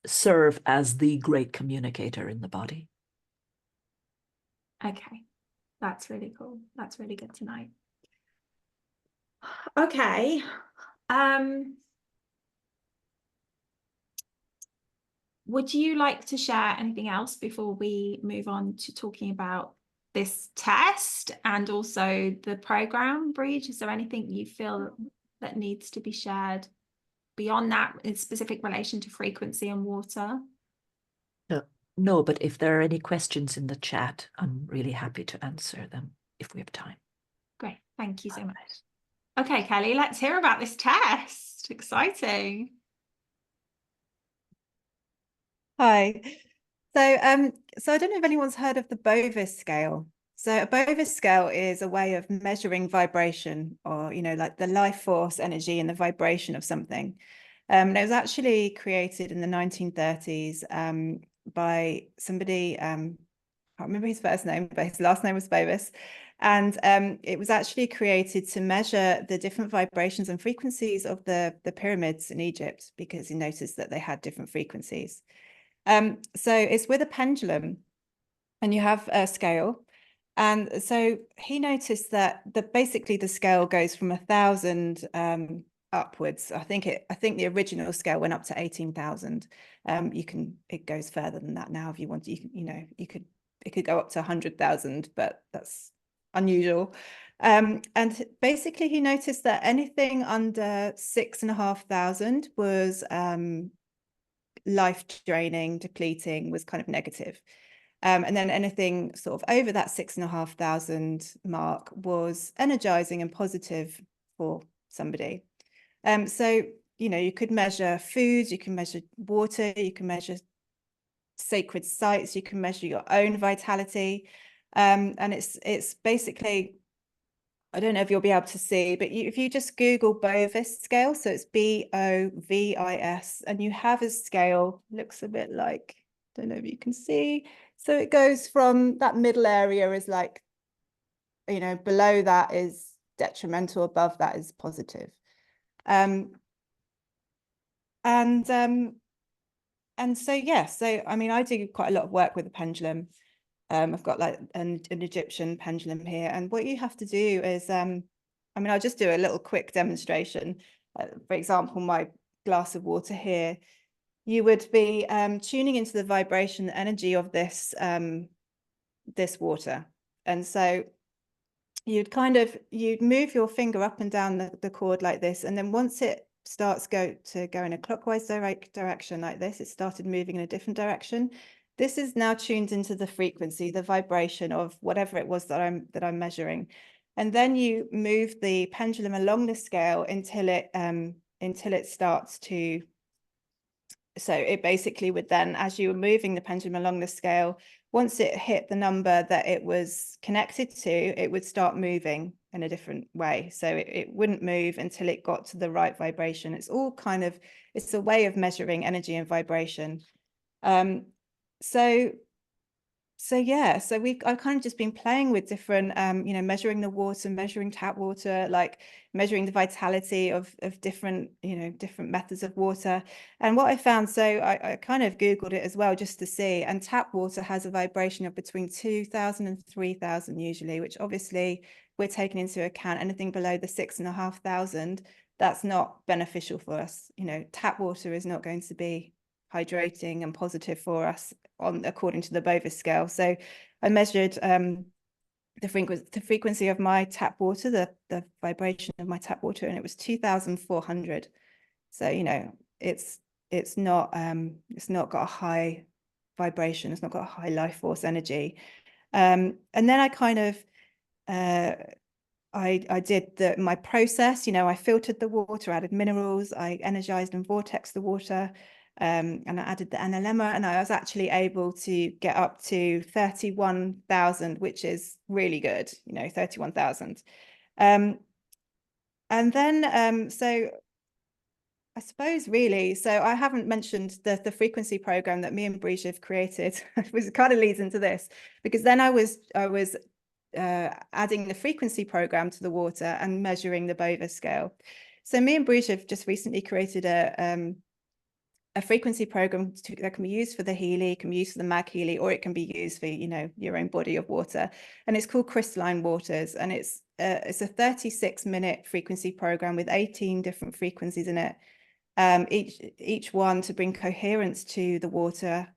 serve as the great communicator in the body. Okay, that's really cool. That's really good to know. Okay. Would you like to share anything else before we move on to talking about this test and also the program, Breach? Is there anything you feel that needs to be shared beyond that in specific relation to frequency and water? No, but if there are any questions in the chat, I'm really happy to answer them if we have time. Great, thank you so much. Okay, Kelly, let's hear about this test. Exciting. Hi. So I don't know if anyone's heard of the Bovis scale. So a Bovis scale is a way of measuring vibration, or, like the life force energy and the vibration of something. And it was actually created in the 1930s by somebody, I can't remember his first name, but his last name was Bovis. And it was actually created to measure the different vibrations and frequencies of the pyramids in Egypt, because he noticed that they had different frequencies. So it's with a pendulum, and you have a scale. And so he noticed that basically the scale goes from 1,000 upwards. I think the original scale went up to 18,000. It goes further than that now if you want. It could go up to 100,000, but that's unusual. And basically he noticed that anything under 6,500 was life draining, depleting, was kind of negative. And then anything sort of over that 6,500 mark was energizing and positive for somebody. So, you know, you could measure foods, you can measure water, you can measure sacred sites, you can measure your own vitality. And it's basically, I don't know if you'll be able to see, but if you just Google Bovis scale, so it's BOVIS, and you have a scale, looks a bit like, I don't know if you can see. So it goes from that middle area is like, you know, below that is detrimental, above that is positive. And so, yeah, so I mean, I do quite a lot of work with the pendulum. I've got like an Egyptian pendulum here, and what you have to do is, I mean, I'll just do a little quick demonstration. For example, my glass of water here, you would be tuning into the vibration energy of this this water, and so you'd move your finger up and down the cord like this, and then once it starts go in a clockwise direction like this, it started moving in a different direction. This is now tuned into the frequency, the vibration of whatever it was that I'm measuring. And then you move the pendulum along the scale until it starts to, so it basically would then, as you were moving the pendulum along the scale, once it hit the number that it was connected to, it would start moving in a different way. So it wouldn't move until it got to the right vibration. It's all kind of, it's a way of measuring energy and vibration. So yeah, so I've kind of just been playing with different, you know, measuring the water, measuring tap water, like measuring the vitality of different, you know, different methods of water. And what I found, so I kind of Googled it as well, just to see, and tap water has a vibration of between 2,000 and 3,000 usually, which obviously we're taking into account anything below the 6,500, that's not beneficial for us. You know, tap water is not going to be hydrating and positive for us according to the Bovis scale. So I measured the frequency of my tap water, the vibration of my tap water, and it was 2,400. So, you know, it's not got a high vibration, it's not got a high life force energy. And then I kind of I did my process, you know, I filtered the water, added minerals, I energized and vortexed the water, and I added the NLMA, and I was actually able to get up to 31,000, which is really good, you know, 31,000. And then, so I suppose really, so I haven't mentioned the frequency program that me and Brigitte have created, which kind of leads into this, because then I was adding the frequency program to the water and measuring the Bovis scale. So me and Brigitte have just recently created a frequency program that can be used for the Healy, can be used for the Mag Healy, or it can be used for, you know, your own body of water. And it's called Crystalline Waters, and it's a 36-minute frequency program with 18 different frequencies in it. Each one to bring coherence to the water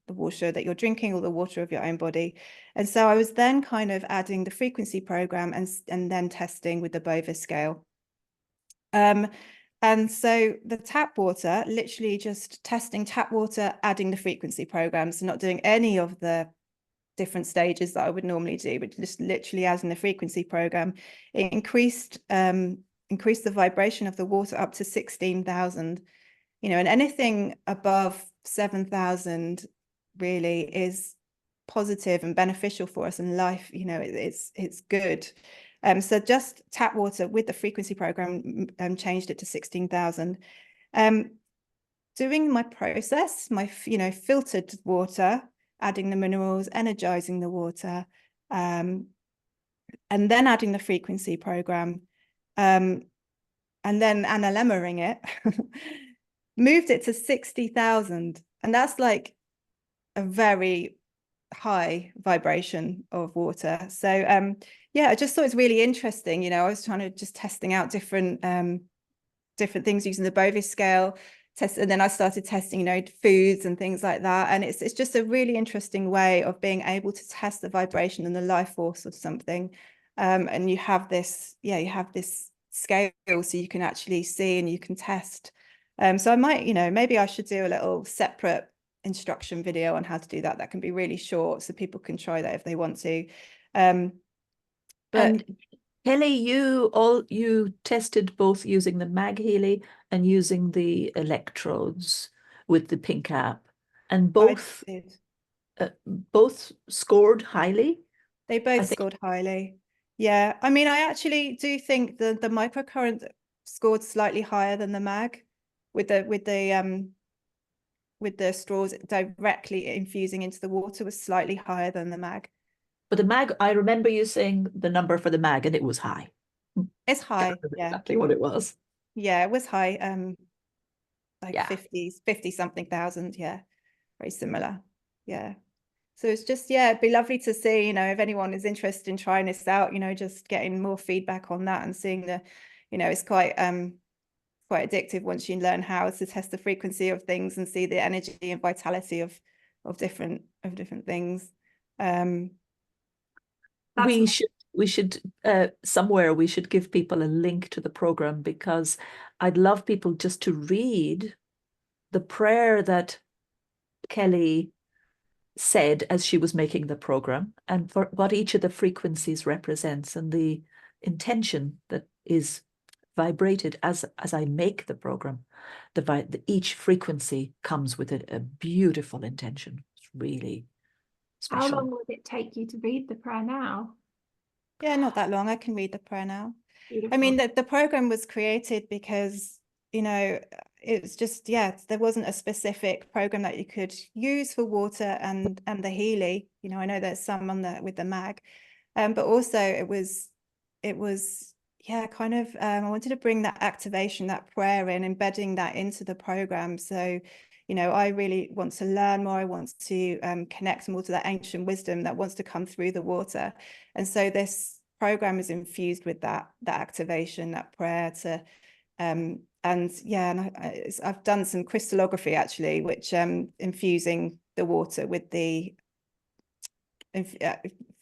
that you're drinking or the water of your own body. And so I was then kind of adding the frequency program and then testing with the Bovis scale. And so the tap water, literally just testing tap water, adding the frequency program, so not doing any of the different stages that I would normally do, but just literally adding the frequency program, it increased the vibration of the water up to 16,000, you know, and anything above 7,000 really is positive and beneficial for us in life, you know, it's good. So just tap water with the frequency program changed it to 16,000. Doing my process, my, you know, filtered water, adding the minerals, energizing the water, and then adding the frequency program, and then NLMing it, moved it to 60,000. And that's like a very high vibration of water. So yeah, I just thought it's really interesting. You know, I was trying to just testing out different things using the Bovis scale test, and then I started testing, you know, foods and things like that. And it's just a really interesting way of being able to test the vibration and the life force of something. And you have this, yeah, you have this scale so you can actually see and you can test. So I might, you know, maybe I should do a little separate instruction video on how to do that. That can be really short, so people can try that if they want to. But And Kelly, you tested both using the Mag Healy and using the electrodes with the pink app, and both I did. both scored highly. They both scored highly. Yeah, I mean, I actually do think the microcurrent scored slightly higher than the mag with the straws directly infusing into the water was slightly higher than the mag. But the Mag, I remember you saying the number for the Mag, and it was high. It's high, Can't remember yeah. exactly what it was. Yeah, it was high. Like Yeah. 50 something thousand. Yeah, very similar. Yeah. So it's just, yeah, it'd be lovely to see, you know, if anyone is interested in trying this out, you know, just getting more feedback on that and seeing the, you know, it's quite addictive once you learn how to test the frequency of things and see the energy and vitality of different things. We should somewhere we should give people a link to the program, because I'd love people just to read the prayer that Kelly said as she was making the program, and for what each of the frequencies represents, and the intention that is vibrated as I make the program. Each frequency comes with a beautiful intention. It's really How special. long would it take you to read the prayer now? Yeah, not that long. I can read the prayer now. Beautiful. I mean, the program was created because, you know, it's just, yeah, there wasn't a specific program that you could use for water and the Healy. You know, I know there's some on the with the mag, but also it was, yeah, kind of, I wanted to bring that activation, that prayer in, embedding that into the program. So, you know, I really want to learn more. I want to connect more to that ancient wisdom that wants to come through the water. And so this program is infused with that activation, that prayer to, and yeah, and I've done some crystallography actually, which infusing the water with the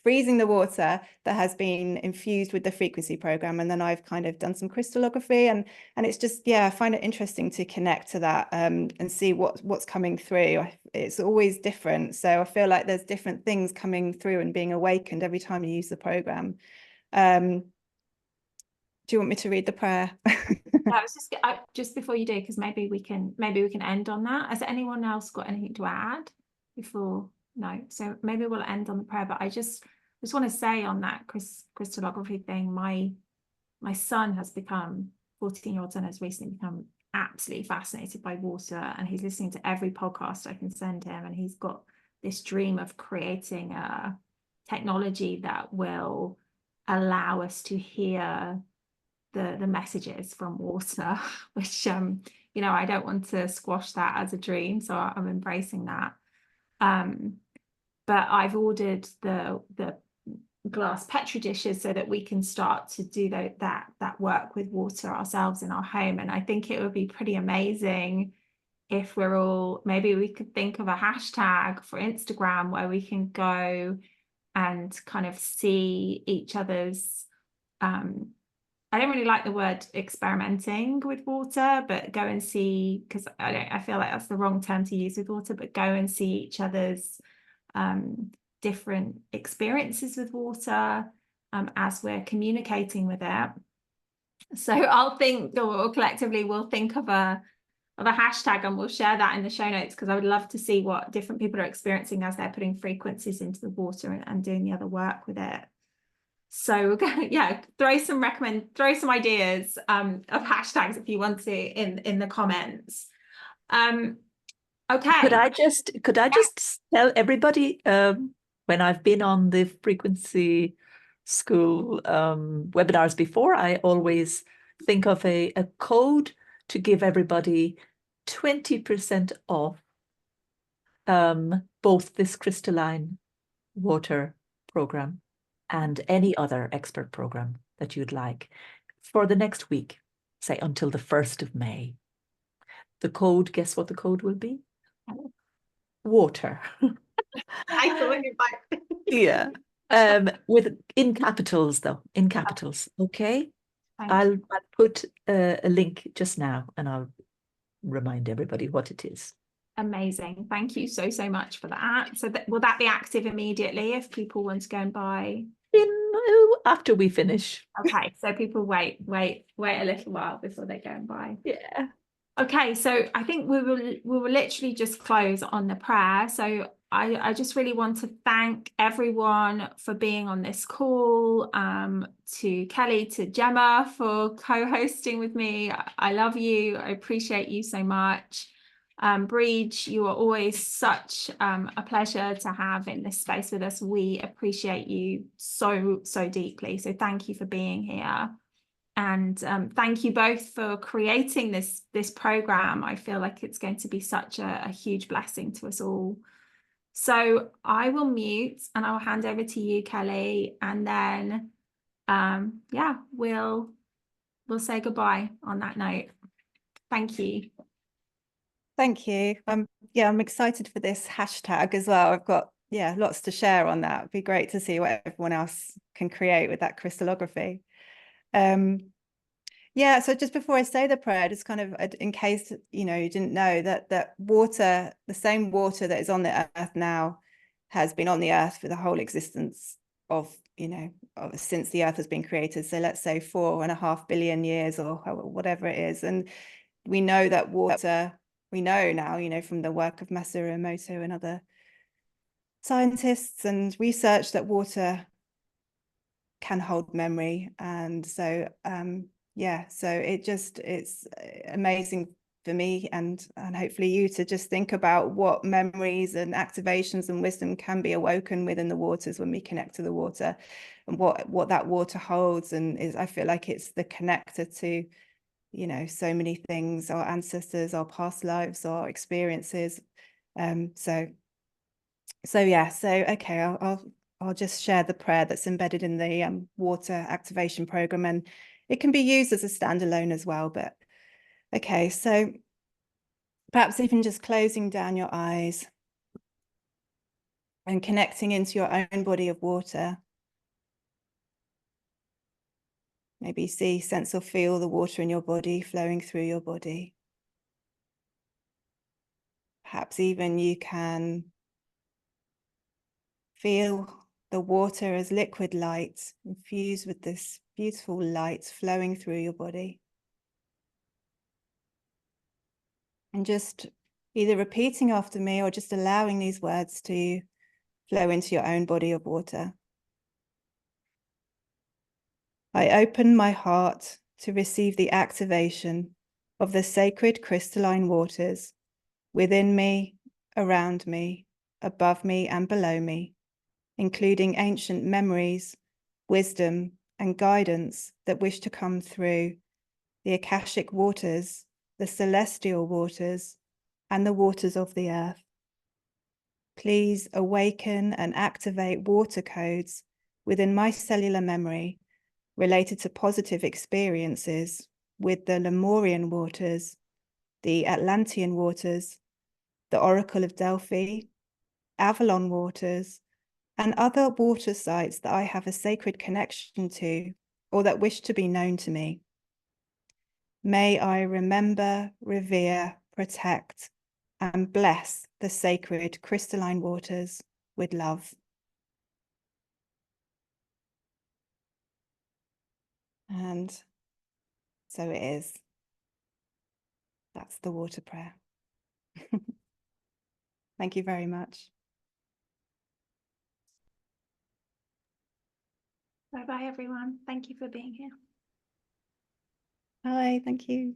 freezing the water that has been infused with the frequency program, and then I've kind of done some crystallography, and it's just, yeah, I find it interesting to connect to that and see what's coming through. It's always different, so I feel like there's different things coming through and being awakened every time you use the program. Do you want me to read the prayer? I was just before you do, because maybe we can end on that. Has anyone else got anything to add before? No, so maybe we'll end on the prayer. But I just want to say on that crystallography thing, my son has become 14-year-old son has recently become absolutely fascinated by water, and he's listening to every podcast I can send him, and he's got this dream of creating a technology that will allow us to hear the messages from water, which you know, I don't want to squash that as a dream, so I'm embracing that. But I've ordered the glass petri dishes so that we can start to do that work with water ourselves in our home. And I think it would be pretty amazing if maybe we could think of a hashtag for Instagram where we can go and kind of see each other's I don't really like the word experimenting with water, but go and see, because I feel like that's the wrong term to use with water, but go and see each other's different experiences with water as we're communicating with it. So I'll think, or collectively we'll think of a hashtag, and we'll share that in the show notes, because I would love to see what different people are experiencing as they're putting frequencies into the water and doing the other work with it. So we're going to, yeah, throw some ideas of hashtags if you want to in the comments. Okay. Could I just tell everybody, when I've been on the frequency school webinars before, I always think of a code to give everybody 20% off both this crystalline water program and any other expert program that you'd like for the next week, say until the 1st of May. The code, guess what the code will be? Water. I thought you might. Yeah. In capitals though, in capitals. Okay. I'll put a link just now, and I'll remind everybody what it is. Amazing. Thank you so, so much for that. So will that be active immediately if people want to go and buy? After we finish. Okay, so people wait a little while before they go and buy. Yeah. Okay, so I think we will literally just close on the prayer. So I just really want to thank everyone for being on this call, to Kelly, to Gemma for co-hosting with me. I love you. I appreciate you so much. Breach, you are always such a pleasure to have in this space with us. We appreciate you so, so deeply. So thank you for being here. And thank you both for creating this program. I feel like it's going to be such a huge blessing to us all. So I will mute and I'll hand over to you, Kelly, and then yeah, we'll say goodbye on that note. Thank you. Thank you. Yeah, I'm excited for this hashtag as well. I've got lots to share on that. It'd be great to see what everyone else can create with that crystallography. Yeah, so just before I say the prayer, just kind of in case you didn't know that water, the same water that is on the earth now, has been on the earth for the whole existence of since the earth has been created. So let's say 4.5 billion years or whatever it is, and we know that water. We know now, from the work of Masaru Emoto and other scientists and research, that water can hold memory. And so yeah, so it's amazing for me and hopefully you to just think about what memories and activations and wisdom can be awoken within the waters when we connect to the water, and what that water holds. And I feel like it's the connector to so many things, our ancestors, our past lives, our experiences. So yeah, so okay, I'll just share the prayer that's embedded in the water activation program, and it can be used as a standalone as well. But okay, so perhaps even just closing down your eyes and connecting into your own body of water. Maybe see, sense, or feel the water in your body flowing through your body. Perhaps even you can feel the water as liquid light, infused with this beautiful light flowing through your body. And just either repeating after me or just allowing these words to flow into your own body of water. I open my heart to receive the activation of the sacred crystalline waters within me, around me, above me, and below me, including ancient memories, wisdom, and guidance that wish to come through the Akashic waters, the celestial waters, and the waters of the earth. Please awaken and activate water codes within my cellular memory related to positive experiences with the Lemurian waters, the Atlantean waters, the Oracle of Delphi, Avalon waters, and other water sites that I have a sacred connection to or that wish to be known to me. May I remember, revere, protect, and bless the sacred crystalline waters with love. And so it is. That's the water prayer. Thank you very much. Bye bye, everyone. Thank you for being here. Bye, thank you.